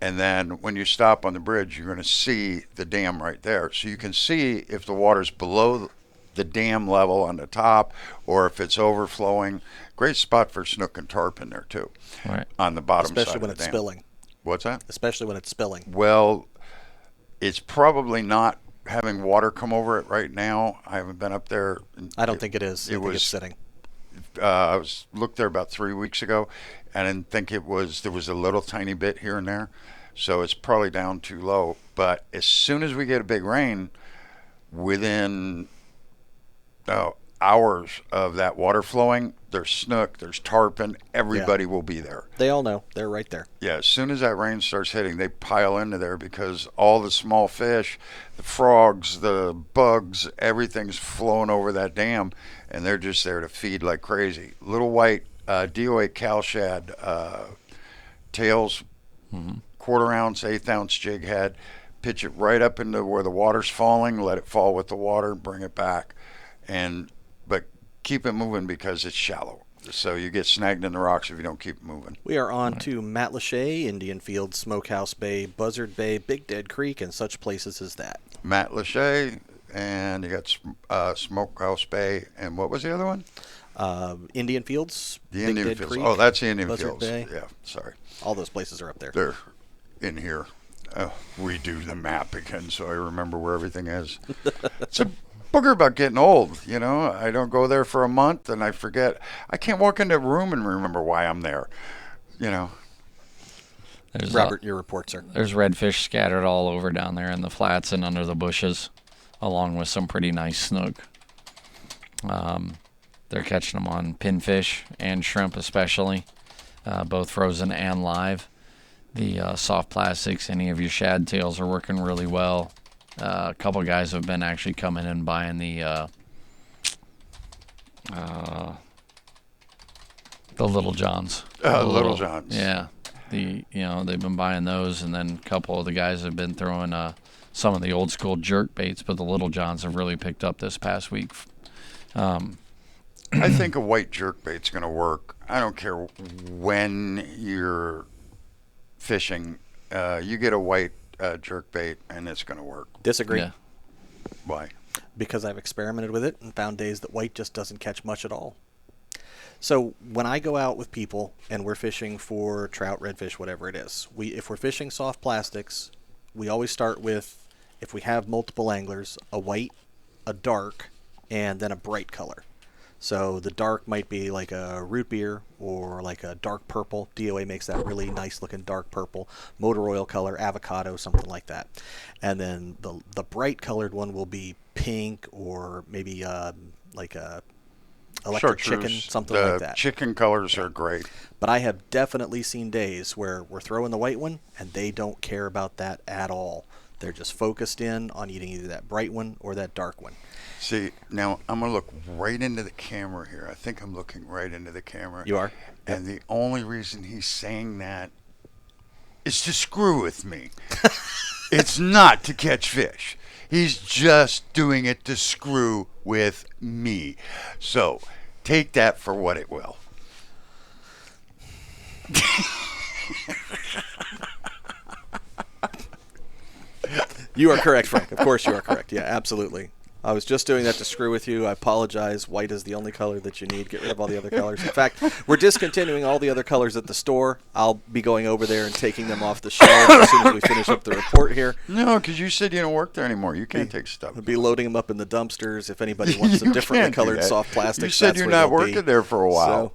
And then when you stop on the bridge, you're going to see the dam right there. So you can see if the water's below the dam level on the top or if it's overflowing. Great spot for snook and tarpon there, too. Right. On the bottom Especially side when of the it's dam. spilling. What's that? especially when it's spilling. Well, it's probably not having water come over it right now. I haven't been up there. I don't think it is. I think it's sitting. I looked there about 3 weeks ago, and I didn't think there was a little tiny bit here and there, so it's probably down too low. But as soon as we get a big rain, within hours of that water flowing, there's snook, there's tarpon, everybody will be there. They all know. They're right there. Yeah, as soon as that rain starts hitting, they pile into there because all the small fish, the frogs, the bugs, everything's flowing over that dam, and they're just there to feed like crazy. Little white DOA cow shad tails, quarter-ounce, eighth-ounce jig head, pitch it right up into where the water's falling, let it fall with the water, bring it back, but keep it moving because it's shallow. So you get snagged in the rocks if you don't keep it moving. We are on to Matlacha, Indian Fields, Smokehouse Bay, Buzzard Bay, Big Dead Creek, and such places as that. Matlacha, and you got Smokehouse Bay, and what was the other one? Indian Fields, The Big Indian Dead Fields. Creek, Oh, that's the Indian Buzzard Fields. Bay. Yeah, sorry. All those places are up there. They're in here. Redo the map again so I remember where everything is. It's a booger about getting old, you know. I don't go there for a month and I forget. I can't walk into a room and remember why I'm there, you know. There's Robert, your report, sir. There's redfish scattered all over down there in the flats and under the bushes, along with some pretty nice snook. They're catching them on pinfish and shrimp especially, both frozen and live. The soft plastics, any of your shad tails are working really well. A couple guys have been actually coming and buying the Little Johns. Little Johns. Yeah. They've been buying those, and then a couple of the guys have been throwing some of the old school jerk baits, but the Little Johns have really picked up this past week. I think a white jerk bait's going to work. I don't care when you're fishing. You get a white jerk bait, and it's going to work. Disagree. Yeah. Why? Because I've experimented with it and found days that white just doesn't catch much at all. So when I go out with people and we're fishing for trout, redfish, whatever it is, if we're fishing soft plastics, we always start with, if we have multiple anglers, a white, a dark, and then a bright color. So the dark might be like a root beer or like a dark purple. DOA makes that really nice looking dark purple. Motor oil color, avocado, something like that. And then the bright colored one will be pink or maybe like a electric chicken, something like that. Chicken colors are great. But I have definitely seen days where we're throwing the white one and they don't care about that at all. They're just focused in on eating either that bright one or that dark one. See, now I'm going to look right into the camera here. I think I'm looking right into the camera. You are? And the only reason he's saying that is to screw with me. It's not to catch fish. He's just doing it to screw with me. So take that for what it will. You are correct, Frank. Of course you are correct. Yeah, absolutely. I was just doing that to screw with you. I apologize. White is the only color that you need. Get rid of all the other colors. In fact, we're discontinuing all the other colors at the store. I'll be going over there and taking them off the shelves as soon as we finish up the report here. No, because you said you don't work there anymore. You can't take stuff. I'll be loading them up in the dumpsters. If anybody wants some differently colored soft plastics, you said that's you're where not they'll working be. there for a while. So,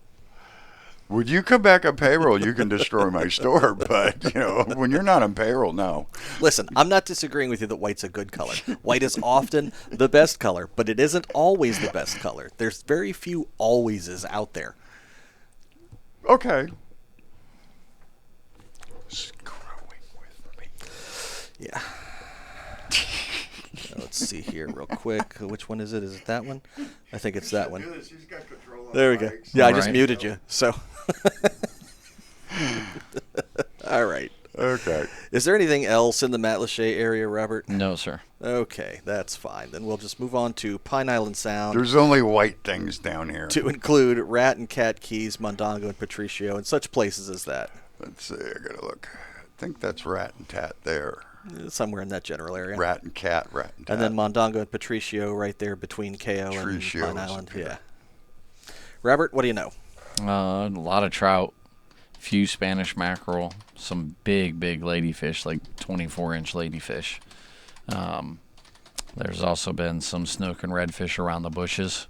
Would you come back on payroll, you can destroy my store. But, when you're not on payroll, no. listen, I'm not disagreeing with you that white's a good color. White is often the best color, but it isn't always the best color. There's very few alwayses out there. Okay. Screwing with me. Yeah. Let's see here real quick. Which one is it? Is it that one? I think it's that one. There we go. Yeah, I just Right. muted you. So. All right. Okay. Is there anything else in the Matlacha area, Robert? No, sir. Okay, that's fine. Then we'll just move on to Pine Island Sound. There's only white things down here. To include Rat and Cat Keys, Mondongo and Patricio, and such places as that. Let's see. I got to look. I think that's Rat and Tat there. Somewhere in that general area. Rat and Cat, Rat and Tat. And then Mondongo and Patricio right there between KO and Patricio's Pine Island. here. Yeah. Robert, what do you know? A lot of trout. few Spanish mackerel, some big ladyfish, like 24-inch ladyfish. There's also been some snook and redfish around the bushes,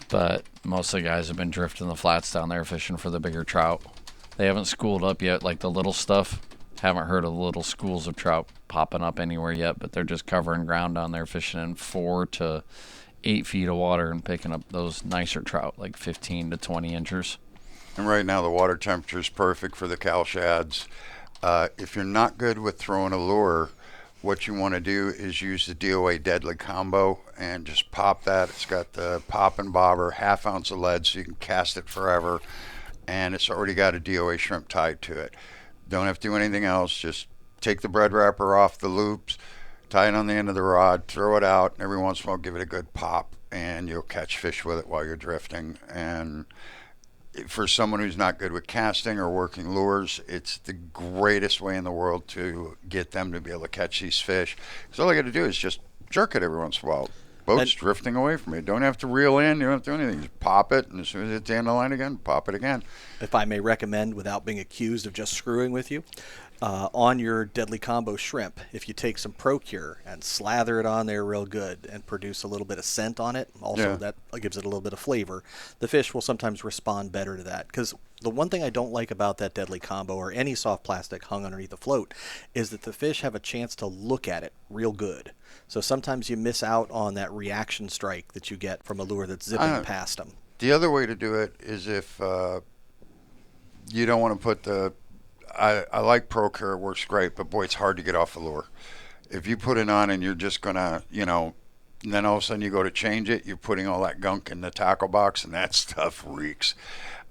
but most of the guys have been drifting the flats down there fishing for the bigger trout. They haven't schooled up yet, like the little stuff. Haven't heard of the little schools of trout popping up anywhere yet, but they're just covering ground down there fishing in 4 to 8 feet of water and picking up those nicer trout, like 15 to 20 inchers. And right now the water temperature is perfect for the cow shads. If you're not good with throwing a lure, what you want to do is use the DOA Deadly Combo and just pop that. It's got the pop and bobber, ½ ounce of lead, so you can cast it forever. And it's already got a DOA shrimp tied to it. Don't have to do anything else. Just take the bread wrapper off the loops, tie it on the end of the rod, throw it out, and every once in a while give it a good pop, and you'll catch fish with it while you're drifting. And for someone who's not good with casting or working lures, it's the greatest way in the world to get them to be able to catch these fish. Because all I got to do is just jerk it every once in a while. Boat's drifting away from you. Don't have to reel in. You don't have to do anything. Just pop it, and as soon as it's in the line again, pop it again. If I may recommend, without being accused of just screwing with you, on your Deadly Combo shrimp, if you take some Procure and slather it on there real good and produce a little bit of scent on it, also that gives it a little bit of flavor, the fish will sometimes respond better to that. Because the one thing I don't like about that Deadly Combo or any soft plastic hung underneath a float is that the fish have a chance to look at it real good. So sometimes you miss out on that reaction strike that you get from a lure that's zipping past them. The other way to do it is if you don't want to put the... I like Procure, it works great, but boy, it's hard to get off the lure. If you put it on and you're just going to, and then all of a sudden you go to change it, you're putting all that gunk in the tackle box, and that stuff reeks.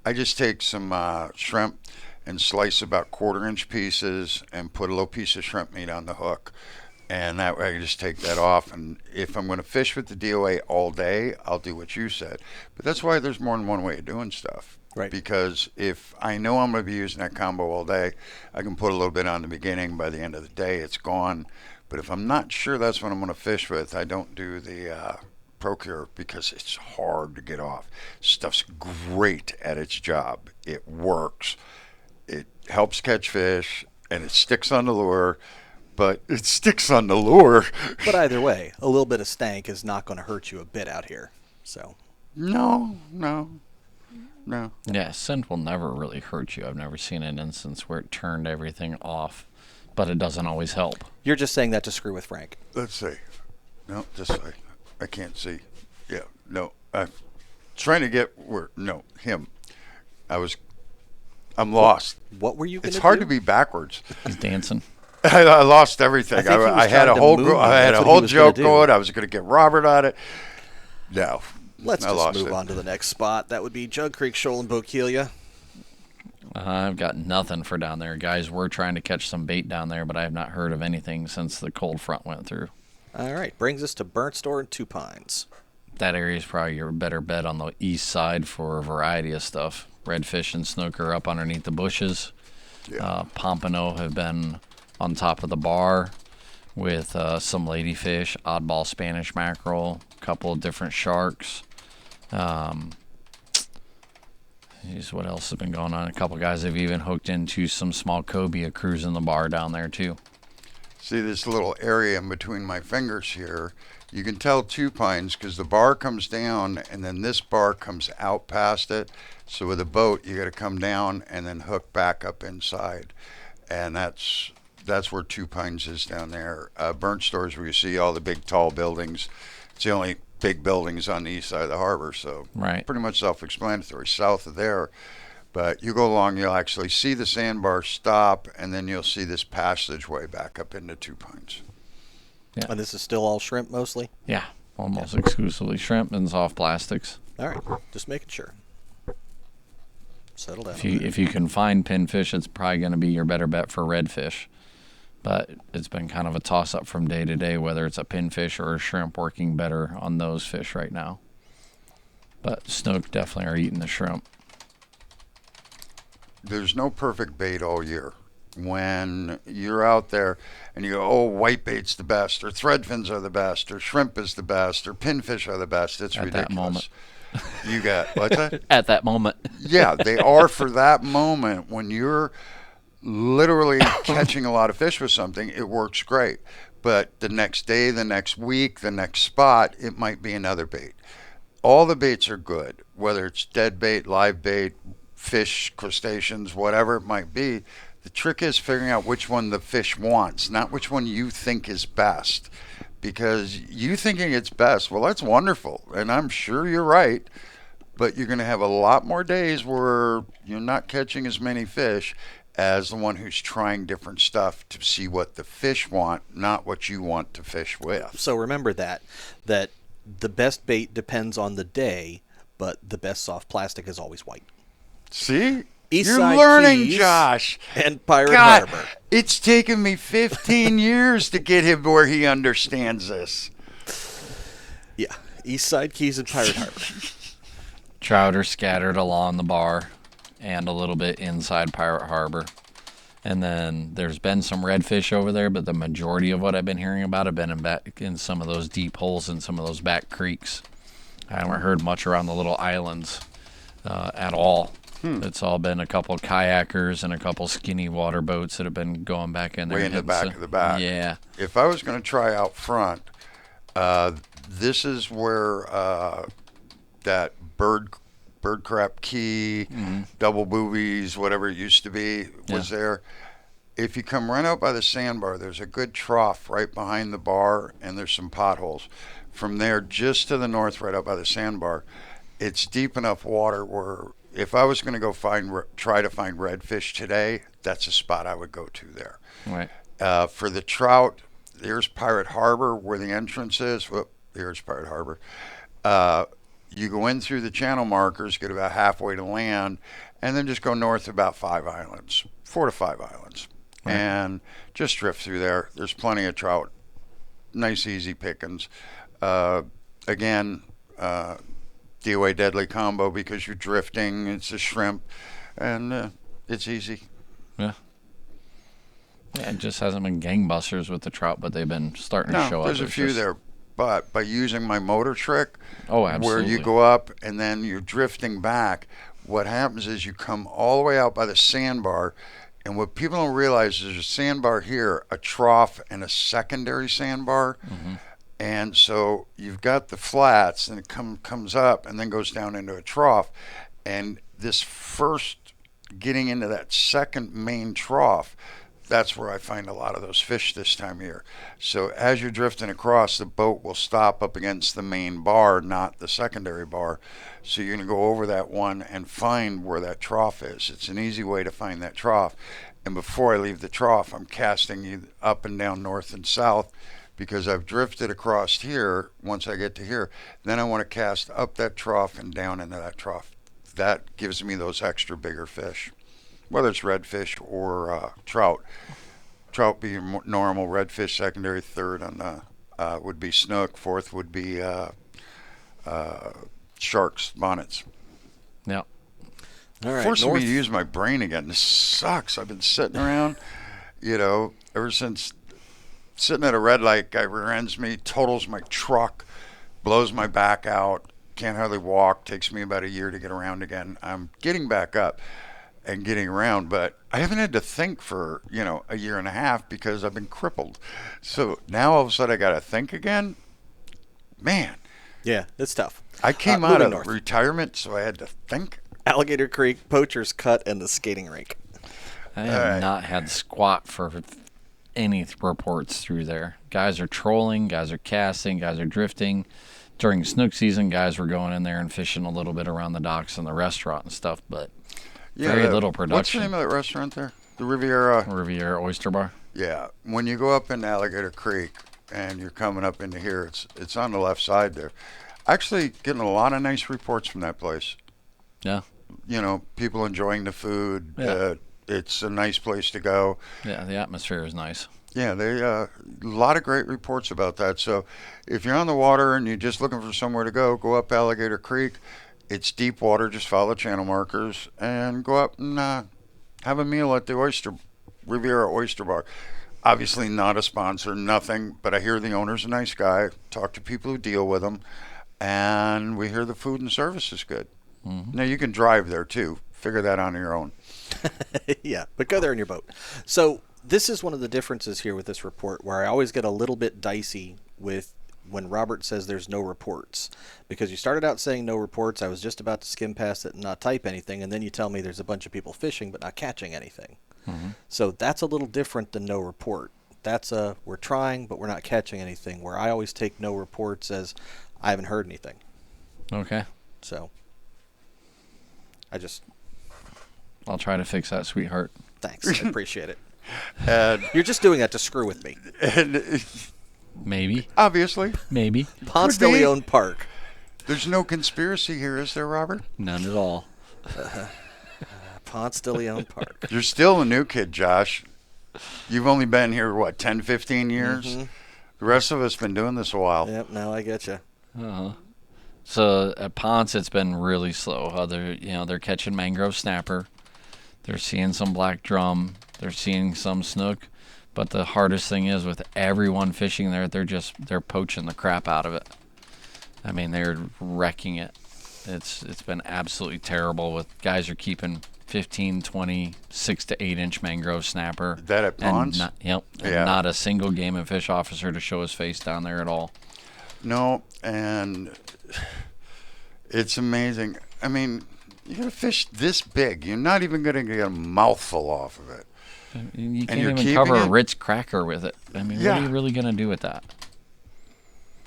I just take some shrimp and slice about 1/4-inch pieces and put a little piece of shrimp meat on the hook. And that way I can just take that off. And if I'm going to fish with the DOA all day, I'll do what you said. But that's why there's more than one way of doing stuff. Right. Because if I know I'm going to be using that combo all day, I can put a little bit on the beginning. By the end of the day, it's gone. But if I'm not sure that's what I'm going to fish with, I don't do the Procure because it's hard to get off. Stuff's great at its job. It works. It helps catch fish, and it sticks on the lure. But it sticks on the lure. But either way, a little bit of stank is not going to hurt you a bit out here. So. No. Yeah, scent will never really hurt you. I've never seen an instance where it turned everything off, but it doesn't always help. You're just saying that to screw with Frank. Let's see. No, this way. I can't see. Yeah, no. I'm trying to get where. No, him. I'm lost. What were you going to do? It's hard to be backwards. He's dancing. I lost everything. I had a whole joke going. I was going to get Robert on it. No. Let's just move on to the next spot. That would be Jug Creek Shoal in Bokeelia. I've got nothing for down there. Guys, we're trying to catch some bait down there, but I have not heard of anything since the cold front went through. All right. Brings us to Burnt Store and Two Pines. That area is probably your better bet on the east side for a variety of stuff. Redfish and snook are up underneath the bushes. Yeah. Pompano have been on top of the bar with some ladyfish, oddball Spanish mackerel, a couple of different sharks. What else has been going on? A couple guys have even hooked into some small cobia cruising the bar down there too. See this little area in between my fingers here? You can tell Two Pines because the bar comes down and then this bar comes out past it. So with a boat, you got to come down and then hook back up inside. And that's where Two Pines is down there. Burnt Store's where you see all the big tall buildings. It's the only big buildings on the east side of the harbor, so pretty much self-explanatory. South of there, but you go along, you'll actually see the sandbar stop, and then you'll see this passageway back up into Two Pines. Yeah. And this is still all shrimp mostly? Yeah, almost exclusively shrimp and soft plastics. All right, just making sure. Settle down. If you can find pinfish, it's probably going to be your better bet for redfish. But it's been kind of a toss-up from day to day, whether it's a pinfish or a shrimp working better on those fish right now. But snook definitely are eating the shrimp. There's no perfect bait all year. When you're out there and you go, oh, whitebait's the best, or threadfins are the best, or shrimp is the best, or pinfish are the best, it's ridiculous. At that moment. You got what's that? At that moment. Yeah, they are for that moment when you're literally catching a lot of fish with something. It works great, but the next day, the next week, the next spot, it might be another bait. All the baits are good, whether it's dead bait, live bait, fish, crustaceans, whatever it might be. The trick is figuring out which one the fish wants, not which one you think is best. Because you thinking it's best, well, that's wonderful, and I'm sure you're right, but you're going to have a lot more days where you're not catching as many fish as the one who's trying different stuff to see what the fish want, not what you want to fish with. So remember that the best bait depends on the day, but the best soft plastic is always white. See? East You're Side learning, Keys Josh. And Pirate God, Harbor. it's taken me 15 years to get him where he understands this. Yeah, East Side Keys and Pirate Harbor. Trout are scattered along the bar and a little bit inside Pirate Harbor. And then there's been some redfish over there, but the majority of what I've been hearing about have been in some of those deep holes and some of those back creeks. I haven't heard much around the little islands at all. It's all been a couple kayakers and a couple skinny water boats that have been going back in there. Way in the back of the back. Yeah. If I was going to try out front, this is where that bird crap key, double boobies, whatever it used to be, was there. If you come right out by the sandbar, there's a good trough right behind the bar, and there's some potholes. From there, just to the north, right out by the sandbar, it's deep enough water where if I was going to go try to find redfish today, that's a spot I would go to there. Right. For the trout, there's Pirate Harbor where the entrance is. Whoop, here's Pirate Harbor. You go in through the channel markers, get about halfway to land, and then just go north about 5 islands, 4 to 5 islands, Right. and just drift through there. There's plenty of trout, nice easy pickings. Again, DOA deadly combo because you're drifting. It's a shrimp, and it's easy. Yeah. Yeah, it just hasn't been gangbusters with the trout, but they've been starting to show up. There's a It's few just- there, but by using my motor trick, Oh, where absolutely. you go up and then you're drifting back, what happens is you come all the way out by the sandbar, and what people don't realize is there's a sandbar here, a trough, and a secondary sandbar. And so you've got the flats, and it comes up and then goes down into a trough. And this first getting into that second main trough, that's where I find a lot of those fish this time of year. So as you're drifting across, the boat will stop up against the main bar, not the secondary bar. So you're going to go over that one and find where that trough is. It's an easy way to find that trough. And before I leave the trough, I'm casting you up and down north and south, because I've drifted across here. Once I get to here, then I want to cast up that trough and down into that trough. That gives me those extra bigger fish, whether it's redfish or trout. Trout being normal, redfish secondary, third on would be snook, fourth would be sharks, bonnets. Yeah. All right, Forcing me north. to use my brain again. This sucks. I've been sitting around, ever since. Sitting at a red light, guy rear ends me, totals my truck, blows my back out, can't hardly walk, takes me about a year to get around again. I'm getting back up and getting around, but I haven't had to think for, a year and a half because I've been crippled. So now all of a sudden I got to think again. Man, Yeah, it's tough. I came out moving of north. retirement, so I had to think. Alligator Creek, Poacher's Cut, and the skating rink. I have right. not had squat for any reports through there. Guys are trolling, guys are casting, guys are drifting. During snook season, guys were going in there and fishing a little bit around the docks and the restaurant and stuff, but very little What's the production. name of that restaurant there? The Riviera. Riviera Oyster Bar. Yeah, when you go up into Alligator Creek and you're coming up into here, it's on the left side there. Actually, getting a lot of nice reports from that place. Yeah. People enjoying the food. Yeah. It's a nice place to go. Yeah, the atmosphere is nice. Yeah, a lot of great reports about that. So if you're on the water and you're just looking for somewhere to go up Alligator Creek. It's deep water. Just follow channel markers and go up and have a meal at the Riviera Oyster Bar. Obviously not a sponsor, nothing, but I hear the owner's a nice guy. Talk to people who deal with him. and we hear the food and service is good. Mm-hmm. Now, you can drive there, too. Figure that on your own. Yeah, but go there in your boat. So this is one of the differences here with this report, where I always get a little bit dicey with when Robert says there's no reports. Because you started out saying no reports, I was just about to skim past it and not type anything, and then you tell me there's a bunch of people fishing but not catching anything. Mm-hmm. So that's a little different than no report. That's a, we're trying but we're not catching anything, where I always take no reports as I haven't heard anything. Okay. So I'll try to fix that, sweetheart. thanks. I appreciate it. And, You're just doing that to screw with me. and Maybe. obviously, Maybe. Ponce de Leon Park. there's no conspiracy here, is there, Robert? None at all. Ponce de Leon Park. You're still a new kid, Josh. You've only been here, what, 10, 15 years? Mhm. The rest of us been doing this a while. Yep, now I get you. Uh-huh. So at Ponce, it's been really slow. They're catching mangrove snapper. They're seeing some black drum. They're seeing some snook. But the hardest thing is with everyone fishing there, they're poaching the crap out of it. I mean, they're wrecking it. It's been absolutely terrible. With guys are keeping 15, 20, 6 to 8 inch mangrove snapper. That at Ponce? And Yeah. not a single game and fish officer to show his face down there at all. No, and it's amazing. I mean, you got a fish this big. You're not even going to get a mouthful off of it. You can't you're even keeping cover a it? Ritz cracker with it. I mean, what Yeah. are you really going to do with that?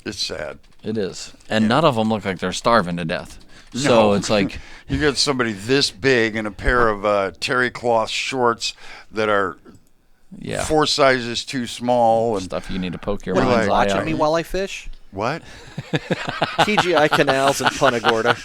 It's sad. It is. And Yeah. none of them look like they're starving to death. So No. it's like, You got somebody this big in a pair of terry cloth shorts that are yeah, 4 sizes too small. And stuff you need to poke your What are mind's you eye watching out. me while I fish? what? TGI Canals and Punta Gorda.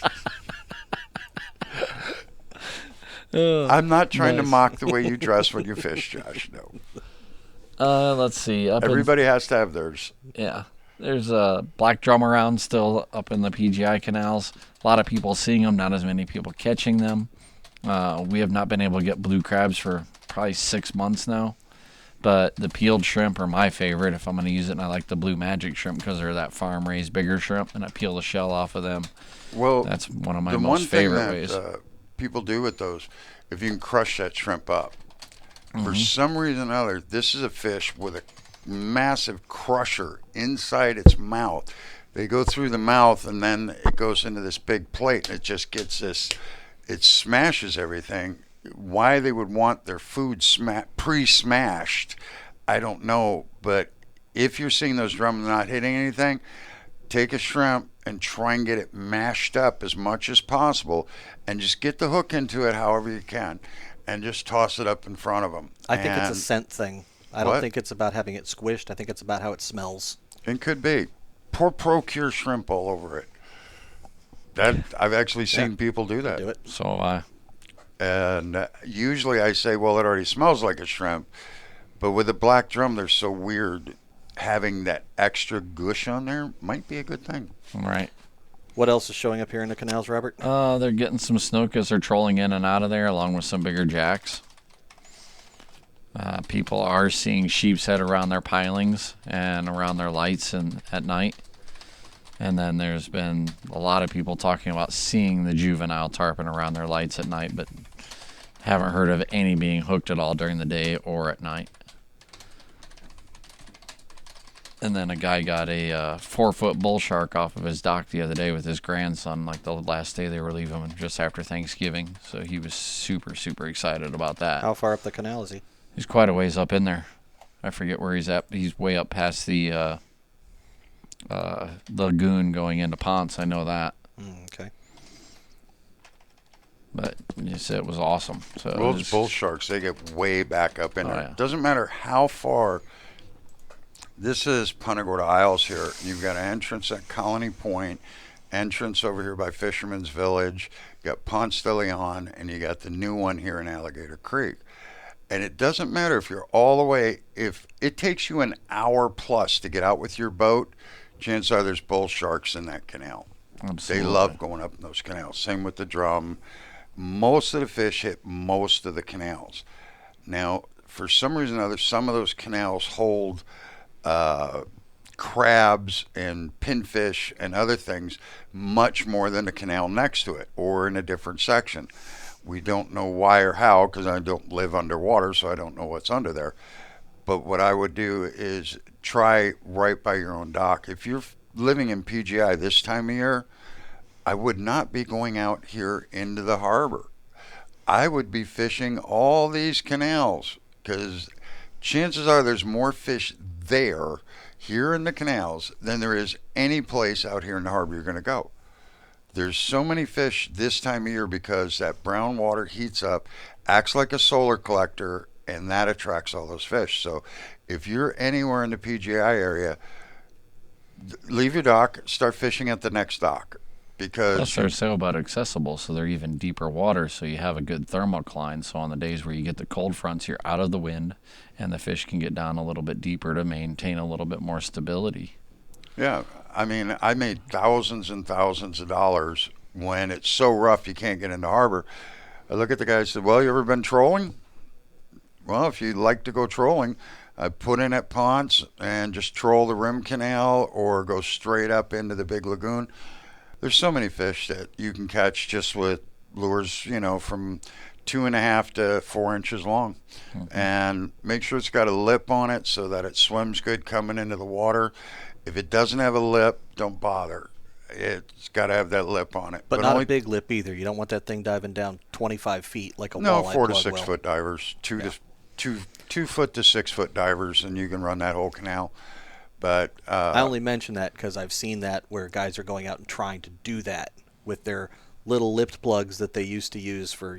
I'm not trying to Nice. mock the way you dress when you fish, Josh. No. Let's see. Everybody has to have theirs. Yeah. There's a black drum around still up in the PGI canals. A lot of people seeing them, not as many people catching them. We have not been able to get blue crabs for probably 6 months now. But the peeled shrimp are my favorite if I'm going to use it. And I like the blue magic shrimp because they're that farm-raised bigger shrimp. And I peel the shell off of them. Well, That's one of my the one most thing favorite that ways. people do with those, if you can crush that shrimp up, for Mm-hmm. some reason or other, this is a fish with a massive crusher inside its mouth. They go through the mouth and then it goes into this big plate and it just gets this, it smashes everything. Why they would want their food pre-smashed, I don't know. But if you're seeing those drums not hitting anything, take a shrimp and try and get it mashed up as much as possible and just get the hook into it however you can and just toss it up in front of them. I think it's a scent thing. I What? don't think it's about having it squished. I think it's about how it smells. It could be. Pour Procure shrimp all over it. That I've actually seen people do that. Do it. So have I. And usually I say, well, it already smells like a shrimp. But with a black drum, they're so weird. Having that extra gush on there might be a good thing. All right. What else is showing up here in the canals, Robert? They're getting some snook as they're trolling in and out of there, along with some bigger jacks. People are seeing sheepshead around their pilings and around their lights and at night. And then there's been a lot of people talking about seeing the juvenile tarpon around their lights at night, but haven't heard of any being hooked at all during the day or at night. And then a guy got a 4-foot bull shark off of his dock the other day with his grandson, like the last day they were leaving him, just after Thanksgiving. So he was super, super excited about that. How far up the canal is he? He's quite a ways up in there. I forget where he's at. He's way up past the lagoon going into Ponce. I know that. Okay. But you said it was awesome. So Well, it those was- bull sharks, they get way back up in Oh, there. yeah. Doesn't matter how far. This is Punta Gorda Isles here. You've got an entrance at Colony Point, entrance over here by Fisherman's Village. You got Ponce de Leon, and you got the new one here in Alligator Creek. And it doesn't matter if you're all the way, if it takes you an hour plus to get out with your boat, chances are there's bull sharks in that canal. Absolutely. They love going up in those canals. Same with the drum. Most of the fish hit most of the canals. Now, for some reason or other, some of those canals hold crabs and pinfish and other things much more than the canal next to it or in a different section. We don't know why or how, because I don't live underwater, so I don't know what's under there. But what I would do is try right by your own dock. If you're living in PGI this time of year, I would not be going out here into the harbor. I would be fishing all these canals, because chances are there's more fish there, here in the canals, than there is any place out here in the harbor you're going to go. There's so many fish this time of year because that brown water heats up, acts like a solar collector, and that attracts all those fish. So if you're anywhere in the PGI area, leave your dock, start fishing at the next dock. Because Plus, they're so about accessible, so they're even deeper water, so you have a good thermocline. So on the days where you get the cold fronts, you're out of the wind, and the fish can get down a little bit deeper to maintain a little bit more stability. yeah, I mean, I made thousands and thousands of dollars when it's so rough you can't get into harbor. I look at the guy and said, well, you ever been trolling? Well, if you like to go trolling, I put in at Ponce and just troll the rim canal or go straight up into the big lagoon. There's so many fish that you can catch just with lures, from 2.5 to 4 inches long. Mm-hmm. And make sure it's got a lip on it so that it swims good coming into the water. If it doesn't have a lip, don't bother. It's got to have that lip on it. But not only a big lip either. You don't want that thing diving down 25 feet like a walleye. No, 4 to 6 foot divers, 2 foot to 6 foot divers, and you can run that whole canal. But I only mention that because I've seen that where guys are going out and trying to do that with their little lipped plugs that they used to use for,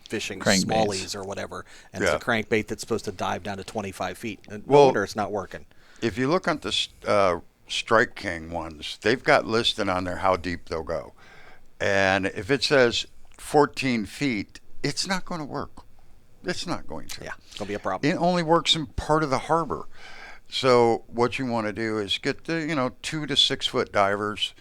fishing smallies or whatever. And it's a crankbait that's supposed to dive down to 25 feet. And no wonder it's not working. If you look at the Strike King ones, they've got listed on there how deep they'll go. And if it says 14 feet, it's not going to work. It's not going to. Yeah, it's going to be a problem. It only works in part of the harbor. So what you want to do is get the 2 to 6 foot divers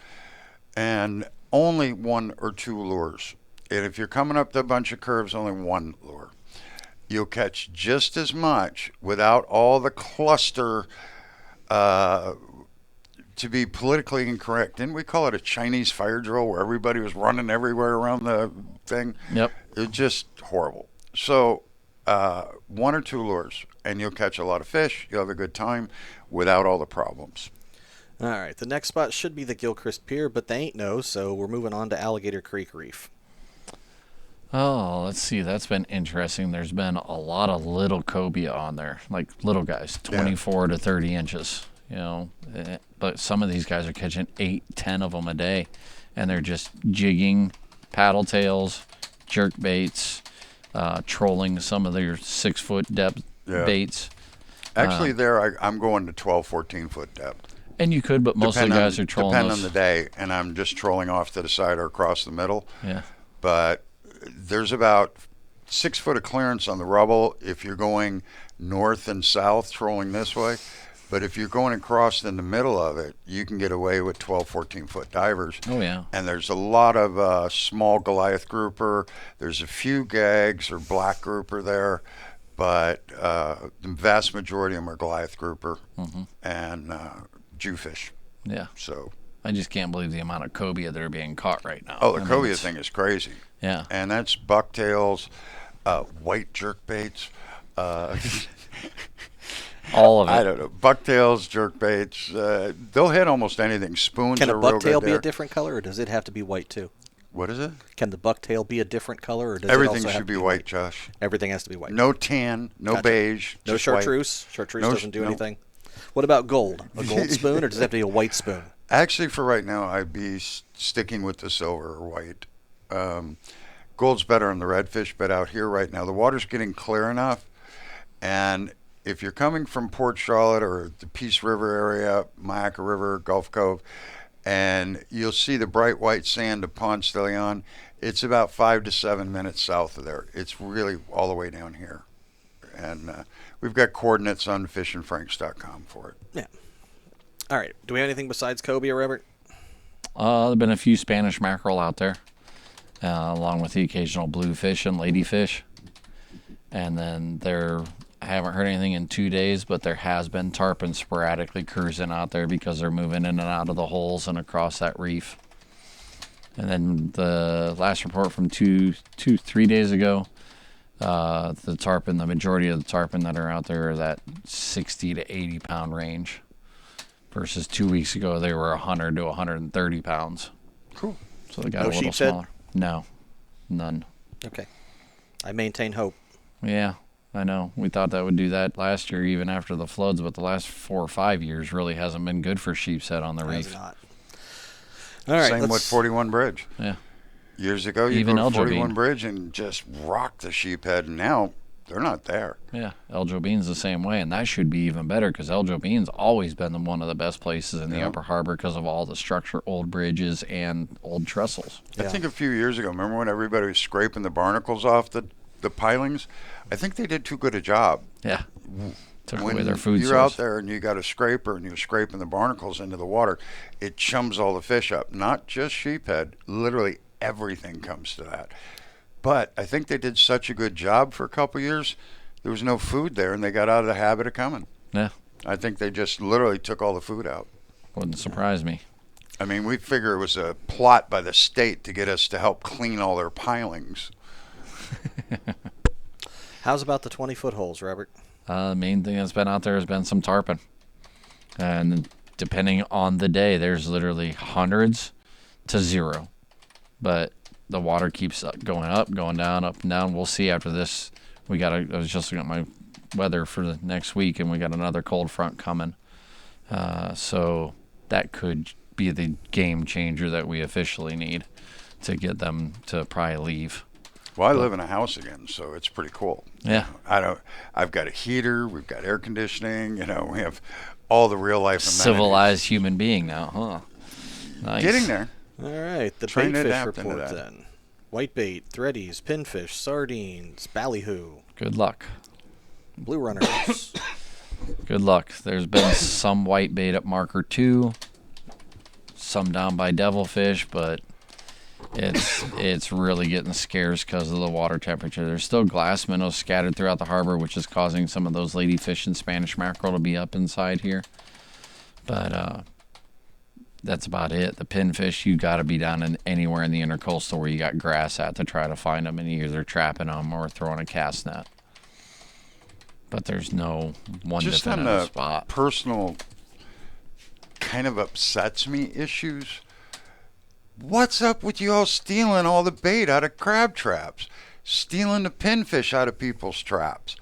and only 1 or 2 lures. And if you're coming up a bunch of curves, only 1 lure. You'll catch just as much without all the cluster. To be politically incorrect, didn't we call it a Chinese fire drill where everybody was running everywhere around the thing? Yep. It was just horrible. So 1 or 2 lures, and you'll catch a lot of fish. You'll have a good time without all the problems. All right, the next spot should be the Gilchrist Pier, but they ain't no, so we're moving on to Alligator Creek Reef. Oh, let's see. That's been interesting. There's been a lot of little cobia on there, like little guys, 24 to 30 inches, But some of these guys are catching 8, 10 of them a day, and they're just jigging, paddle tails, jerk baits, trolling some of their 6 foot depth baits. Actually, I'm going to 12, 14 foot depth. And you could, but most of the guys are trolling Depending on the day, and I'm just trolling off to the side or across the middle. Yeah. But there's about 6 foot of clearance on the rubble if you're going north and south trolling this way. But if you're going across in the middle of it, you can get away with 12, 14 foot divers. Oh, yeah. And there's a lot of small Goliath grouper. There's a few gags or black grouper there. But the vast majority of them are Goliath grouper and Jewfish. Yeah. So I just can't believe the amount of cobia that are being caught right now. Oh, the cobia thing is crazy. Yeah. And that's bucktails, white jerkbaits. All of it. I don't know. Bucktails, jerkbaits. They'll hit almost anything. Spoons Can are a real good bucktail be there. a different color, or does it have to be white too? What is it? Can the bucktail be a different color, or does Everything it also have should to be white, Josh. Everything has to be white. No tan, no beige. No just white. chartreuse. Chartreuse No doesn't do no. anything. What about gold? A gold spoon, or does it have to be a white spoon? Actually, for right now, I'd be sticking with the silver or white. Gold's better on the redfish, but out here right now, the water's getting clear enough. And if you're coming from Port Charlotte or the Peace River area, Myakka River, Gulf Cove, and you'll see the bright white sand of Ponce de Leon, it's about 5 to 7 minutes south of there. It's really all the way down here. And we've got coordinates on fishandfranks.com for it. Yeah. All right. Do we have anything besides cobia, Robert? There have been a few Spanish mackerel out there, along with the occasional bluefish and ladyfish. And then there haven't heard anything in 2 days, but there has been tarpon sporadically cruising out there because they're moving in and out of the holes and across that reef. And then the last report from 3 days ago, the majority of the tarpon that are out there are that 60 to 80 pound range. Versus 2 weeks ago, they were 100 to 130 pounds. Cool. So they got No a little sheepshead? smaller. No, none. Okay. I maintain hope. Yeah, I know. We thought that would do that last year, even after the floods, but the last 4 or 5 years really hasn't been good for sheepshead on the Has reef. not. All right. Same with 41 Bridge. Yeah. Years ago, you Even go to El 41 Jobean. Bridge and just rock the sheephead, and now they're not there. Yeah, El Jobean's the same way, and that should be even better because El Jobean's always been one of the best places in the Upper Harbor because of all the structure, old bridges, and old trestles. I think a few years ago, remember when everybody was scraping the barnacles off the pilings? I think they did too good a job. Yeah, took When away their food you're source. out there and you got a scraper and you're scraping the barnacles into the water, it chums all the fish up. Not just sheephead, literally everything comes to that. But I think they did such a good job for a couple of years. There was no food there, and they got out of the habit of coming. Yeah, I think they just literally took all the food out. wouldn't surprise me. I mean, we figure it was a plot by the state to get us to help clean all their pilings. How's about the 20-foot holes, Robert? The main thing that's been out there has been some tarpon. And depending on the day, there's literally hundreds to zero. But the water keeps going up, going down, up and down. We'll see after this. I was just looking at my weather for the next week, and we got another cold front coming. So that could be the game changer that we officially need to get them to probably leave. Well, I live in a house again, so it's pretty cool. Yeah. I've got a heater, we've got air conditioning, we have all the real life amenities. Civilized human being now, huh? Nice. Getting there. All right, the Trying to bait fish adapt into report that. then. Whitebait, threadies, pinfish, sardines, ballyhoo, Good luck. blue runners. Good luck. There's been some whitebait at marker 2, some down by devilfish, but it's really getting scarce because of the water temperature. There's still glass minnows scattered throughout the harbor, which is causing some of those ladyfish and Spanish mackerel to be up inside here. But that's about it. The pinfish, you got to be down in anywhere in the intercoastal where you got grass at to try to find them, and you're either trapping them or throwing a cast net. But there's no one Just on definitive the spot. personal kind of upsets me issues. What's up with you all stealing all the bait out of crab traps? Stealing the pinfish out of people's traps?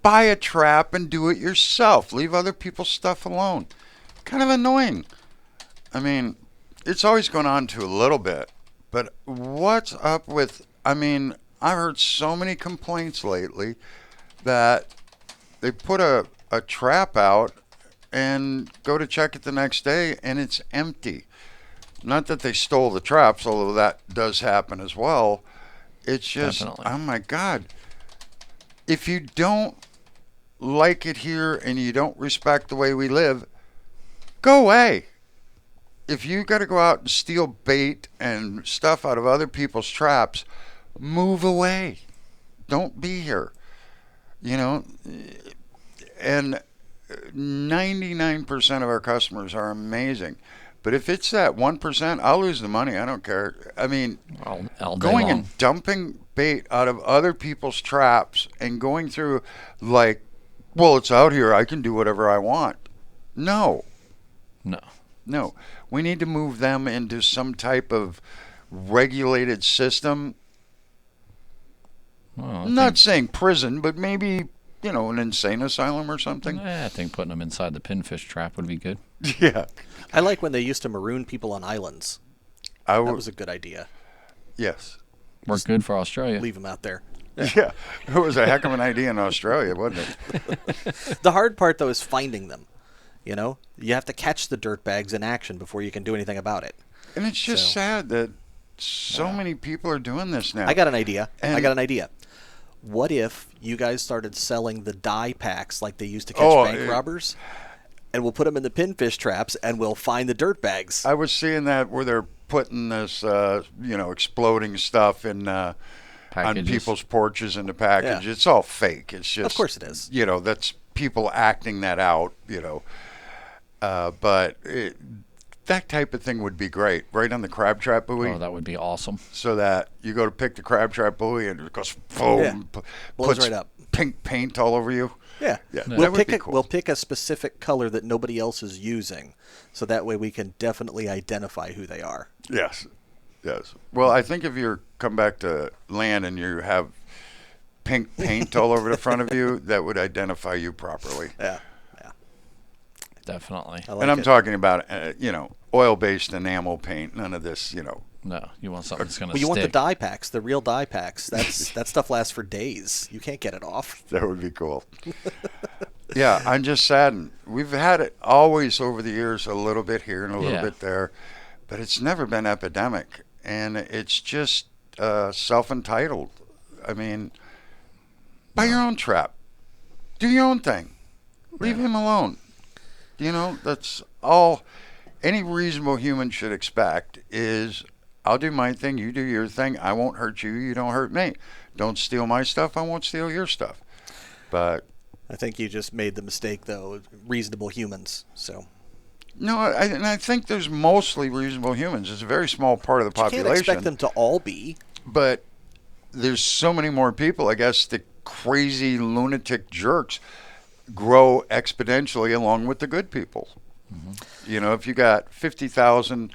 Buy a trap and do it yourself. Leave other people's stuff alone. Kind of annoying. I mean, it's always gone on to a little bit, but what's up with, I've heard so many complaints lately that they put a trap out and go to check it the next day and it's empty. Not that they stole the traps, although that does happen as well. It's just, Definitely. oh my God. If you don't like it here and you don't respect the way we live, go away. If you got to go out and steal bait and stuff out of other people's traps, move away. Don't be here. And 99% of our customers are amazing. But if it's that 1%, I'll lose the money. I don't care. I mean, All day going long. and dumping bait out of other people's traps and going through like, well, it's out here. I can do whatever I want. No. We need to move them into some type of regulated system. Well, I'm not saying prison, but maybe, an insane asylum or something. I think putting them inside the pinfish trap would be good. Yeah. I like when they used to maroon people on islands. That was a good idea. Yes. Worked good for Australia. Leave them out there. Yeah. It was a heck of an idea in Australia, wasn't it? The hard part, though, is finding them. You have to catch the dirtbags in action before you can do anything about it. And it's just So- sad that so many people are doing this now. I got an idea. And- What if you guys started selling the dye packs like they used to catch bank robbers? And we'll put them in the pinfish traps, and we'll find the dirtbags. I was seeing that where they're putting this, exploding stuff in on Packages. people's porches in the package. Yeah. It's all fake. It's just, Of course it is. That's people acting that out. But that type of thing would be great, right on the crab trap buoy. Oh, that would be awesome. So that you go to pick the crab trap buoy and it goes boom, Blows puts right up. pink paint all over you. Yeah. Yeah, We'll that would pick be cool. We'll pick a specific color that nobody else is using, so that way we can definitely identify who they are. Yes. Well, I think if you come back to land and you have pink paint all over the front of you, that would identify you properly. Yeah. Definitely. I like And I'm it. talking about, oil-based enamel paint. None of this, No, you want something that's going to Well, you stick. want the dye packs, the real dye packs. That stuff lasts for days. You can't get it off. That would be cool. Yeah, I'm just saddened. We've had it always over the years, a little bit here and a little Yeah. bit there, but it's never been epidemic. And it's just self-entitled. I mean, buy your own trap. Do your own thing. Leave him alone. That's all any reasonable human should expect is I'll do my thing, you do your thing. I won't hurt you, you don't hurt me. Don't steal my stuff, I won't steal your stuff. But I think you just made the mistake, though. Reasonable humans. So no, I think there's mostly reasonable humans. It's a very small part of the you population. can't expect them to all be. But there's so many more people. I guess the crazy lunatic jerks grow exponentially along with the good people. If you got 50,000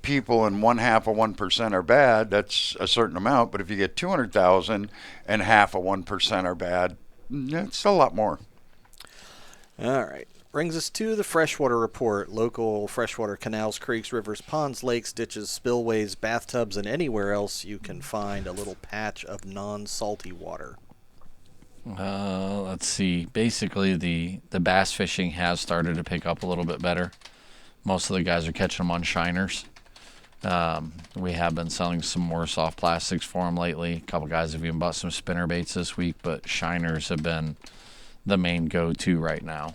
people and 1/2 of 1% are bad, that's a certain amount. But if you get 200,000 and 1/2 of 1% are bad, that's a lot more. All right. Brings us to the freshwater report. Local freshwater canals, creeks, rivers, ponds, lakes, ditches, spillways, bathtubs, and anywhere else you can find a little patch of non-salty water. Let's see. Basically, the bass fishing has started to pick up a little bit better. Most of the guys are catching them on shiners. We have been selling some more soft plastics for them lately. A couple guys have even bought some spinner baits this week, but shiners have been the main go-to right now.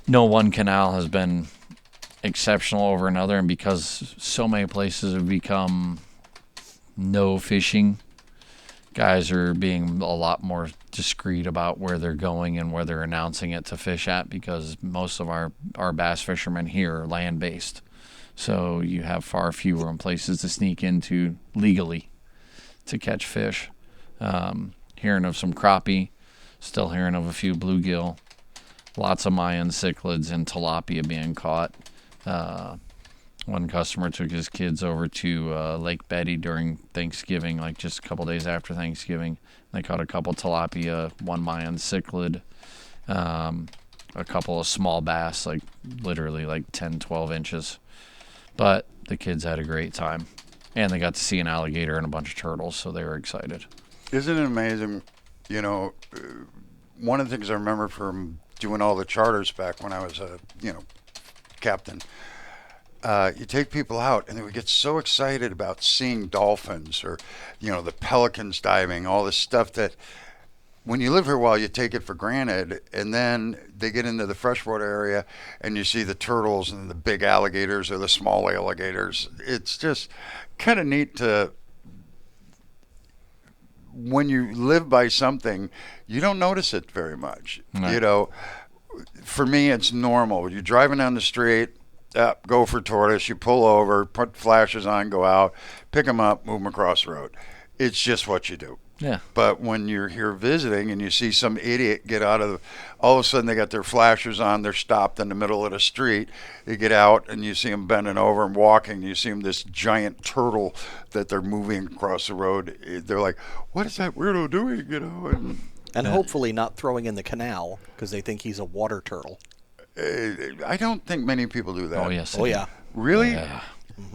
No one canal has been exceptional over another, and because so many places have become no fishing, guys are being a lot more discreet about where they're going and where they're announcing it to fish at, because most of our bass fishermen here are land-based. So you have far fewer places to sneak into legally to catch fish. Hearing of some crappie, still hearing of a few bluegill, lots of Mayan cichlids and tilapia being caught. One customer took his kids over to Lake Betty during Thanksgiving, like just a couple days after Thanksgiving. They caught a couple tilapia, one Mayan cichlid, a couple of small bass, like literally like 10, 12 inches. But the kids had a great time. And they got to see an alligator and a bunch of turtles, so they were excited. Isn't it amazing? One of the things I remember from doing all the charters back when I was a, captain, you take people out and they would get so excited about seeing dolphins or, the pelicans diving, all this stuff that when you live here a while, you take it for granted. And then they get into the freshwater area and you see the turtles and the big alligators or the small alligators. It's just kind of neat to, when you live by something, you don't notice it very much. Right. For me, it's normal. You're driving down the street, go for tortoise, you pull over, put flashes on, go out, pick them up, move them across the road. It's just what you do. Yeah. But when you're here visiting and you see some idiot get out of all of a sudden they got their flashers on, they're stopped in the middle of the street. You get out and you see them bending over and walking. You see them, this giant turtle that they're moving across the road. They're like, what is that weirdo doing? And hopefully not throwing in the canal because they think he's a water turtle. I don't think many people do that. Oh, yes. Oh, yeah. Really? Yeah.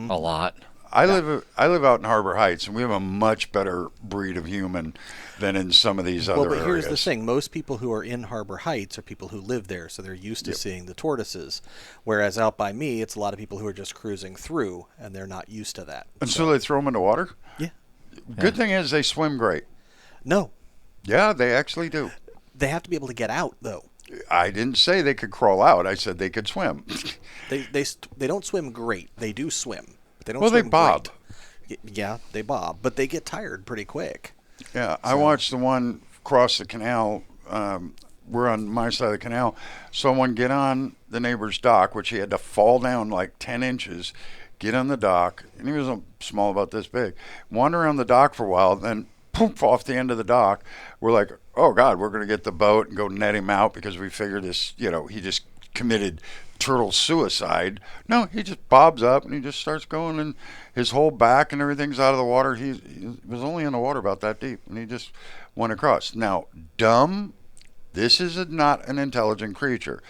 A lot. I live out in Harbor Heights, and we have a much better breed of human than in some of these other Well, but areas. here's the thing. Most people who are in Harbor Heights are people who live there, so they're used to seeing the tortoises. Whereas out by me, it's a lot of people who are just cruising through, and they're not used to that. And so they throw them in the water? Yeah. Good thing is they swim great. No. Yeah, they actually do. They have to be able to get out, though. I didn't say they could crawl out. I said they could swim. They don't swim great. They do swim, but they don't Well, they swim bob. great. Yeah, they bob, but they get tired pretty quick. Yeah, I watched the one cross the canal. We're on my side of the canal. Someone get on the neighbor's dock, which he had to fall down like 10 inches, get on the dock, and he was small, about this big. Wander around the dock for a while, then poof off the end of the dock. We're like, oh God, we're going to get the boat and go net him out because we figured this, he just committed turtle suicide. No, he just bobs up and he just starts going, and his whole back and everything's out of the water. He was only in the water about that deep, and he just went across. Now, dumb, this is not an intelligent creature.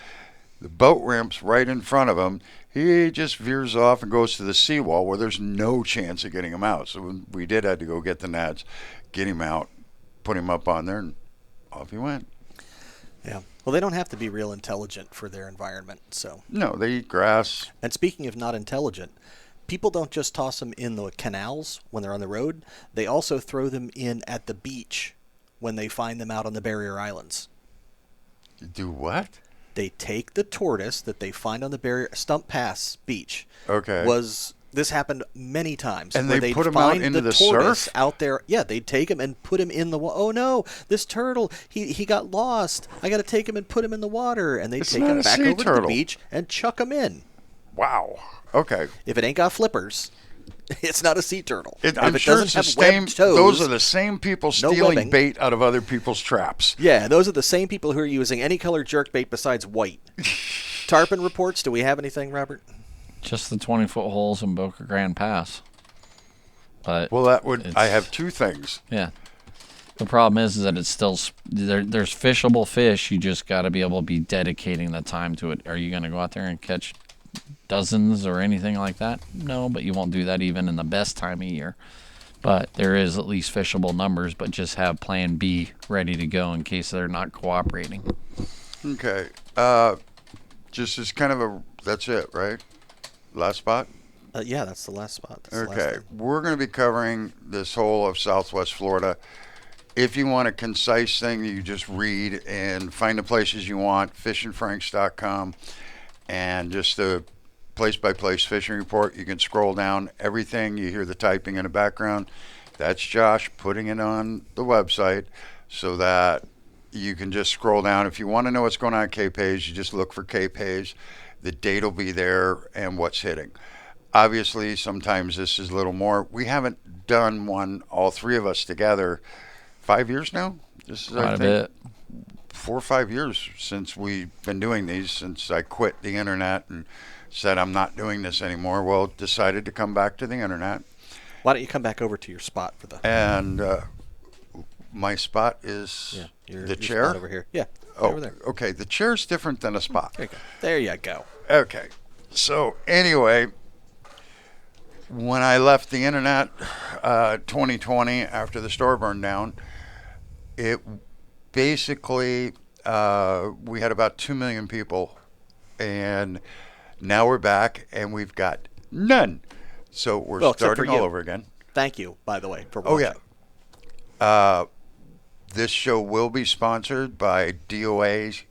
The boat ramp's right in front of him. He just veers off and goes to the seawall where there's no chance of getting him out. So we did have to go get the nets, get him out, put him up on there, and off he went. Yeah. Well, they don't have to be real intelligent for their environment, so. No, they eat grass. And speaking of not intelligent, people don't just toss them in the canals when they're on the road. They also throw them in at the beach when they find them out on the barrier islands. Do what? They take the tortoise that they find on the barrier Stump Pass beach. Okay. This happened many times. And where they they'd put 'em out find into the tortoise surf? out there. Yeah, they'd take him and put him in the water. Oh no, this turtle, he got lost. I got to take him and put him in the water. And they It's take not him a back sea over to turtle. the beach and chuck him in. Wow. Okay. If it ain't got flippers, it's not a sea turtle. I'm if it sure doesn't it's the have same. webbed toes, Those are the same people no stealing webbing. bait out of other people's traps. Yeah, those are the same people who are using any color jerkbait besides white. Tarpon reports. Do we have anything, Robert? Just the 20-foot holes in Boca Grande Pass. But Well, that would. it's- I have two things. Yeah. The problem is that it's still there's fishable fish. You just got to be able to be dedicating the time to it. Are you going to go out there and catch dozens or anything like that? No, but you won't do that even in the best time of year. But there is at least fishable numbers. But just have Plan B ready to go in case they're not cooperating. Okay. Just as kind of a. That's it, right? Last spot. Yeah, that's the last spot. That's the last Okay, thing. we're going to be covering this whole of Southwest Florida. If you want a concise thing that you just read and find the places you want, fishandfranks.com, and just a place-by-place fishing report. You can scroll down everything. You hear the typing in the background. That's Josh putting it on the website so that you can just scroll down. If you want to know what's going on at Cape Haze, you just look for Cape Haze. The date will be there and what's hitting. Obviously, sometimes this is a little more. We haven't done one, all three of us together, 5 years now? This is, Quite I a think, bit. 4 or 5 years since we've been doing these, since I quit the internet and said I'm not doing this anymore. Well, decided to come back to the internet. Why don't you come back over to your spot for the And my spot is your the chair? spot over here? Yeah, Oh, over there. okay. The chair's different than a spot. There you go. There you go. Okay. So anyway, when I left the internet 2020 after the store burned down, it basically we had about 2 million people, and now we're back and we've got none. So we're Well, except for starting all you. over again. Thank you, by the way, for Oh watching. yeah. This show will be sponsored by DOA,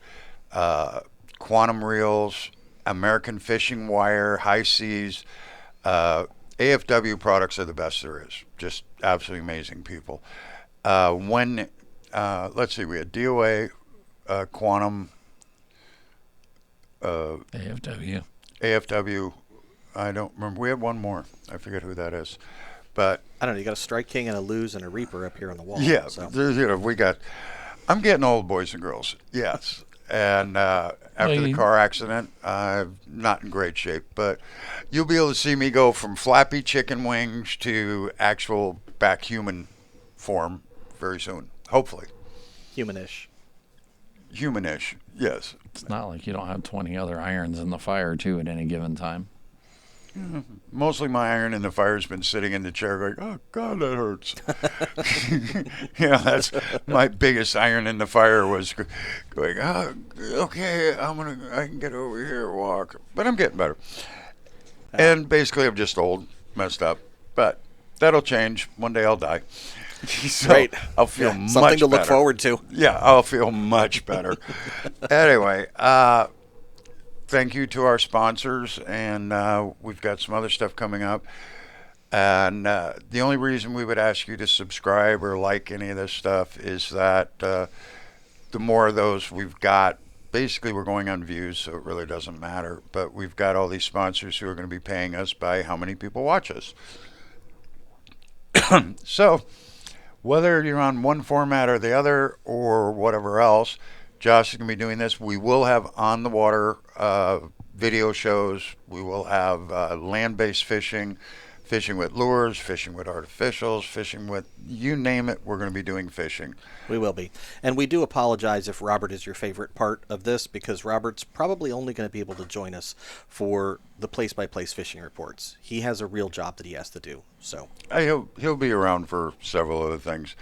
Quantum Reels, American Fishing Wire, High Seas. AFW products are the best there is. Just absolutely amazing people. Let's see, we had DOA, Quantum, AFW. AFW. I don't remember. We had one more. I forget who that is. But I don't know. You got a Strike King and a Lose and a Reaper up here on the wall. yeah, So. we got. I'm getting old, boys and girls. Yes, and after the you- car accident, I'm not in great shape. But you'll be able to see me go from flappy chicken wings to actual back human form very soon. Hopefully, Humanish. humanish. Yes. It's not like you don't have 20 other irons in the fire, too, at any given time. Mostly my iron in the fire's been sitting in the chair going, oh, God, that hurts. That's my biggest iron in the fire was going, oh, okay, I can get over here and walk. But I'm getting better. And basically I'm just old, messed up. But that'll change. One day I'll die. So Great. I'll feel Yeah, much something to look better. forward to. Yeah, I'll feel much better. Anyway, thank you to our sponsors, and we've got some other stuff coming up. And the only reason we would ask you to subscribe or like any of this stuff is that the more of those we've got, basically we're going on views, so it really doesn't matter. But we've got all these sponsors who are going to be paying us by how many people watch us. So whether you're on one format or the other or whatever else, Josh is going to be doing this. We will have on the water video shows. We will have land-based fishing, fishing with lures, fishing with artificials, fishing with you name it. We're going to be doing fishing. We will be. And we do apologize if Robert is your favorite part of this, because Robert's probably only going to be able to join us for the place-by-place fishing reports. He has a real job that he has to do. So He'll be around for several other things.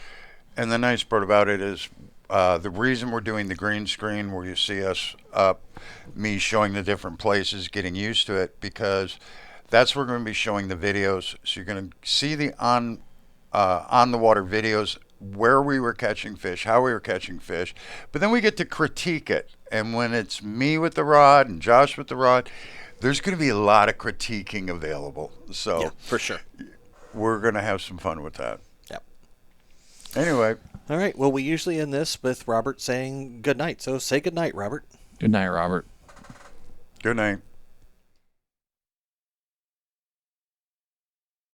And the nice part about it is the reason we're doing the green screen where you see us up, me showing the different places, getting used to it, because that's where we're going to be showing the videos. So you're going to see the on the water videos, where we were catching fish, how we were catching fish, but then we get to critique it. And when it's me with the rod and Josh with the rod, there's going to be a lot of critiquing available. So yeah, for sure. We're going to have some fun with that. Yep. Anyway. All right. Well, we usually end this with Robert saying good night. So say good night, Robert. Good night, Robert. Good night.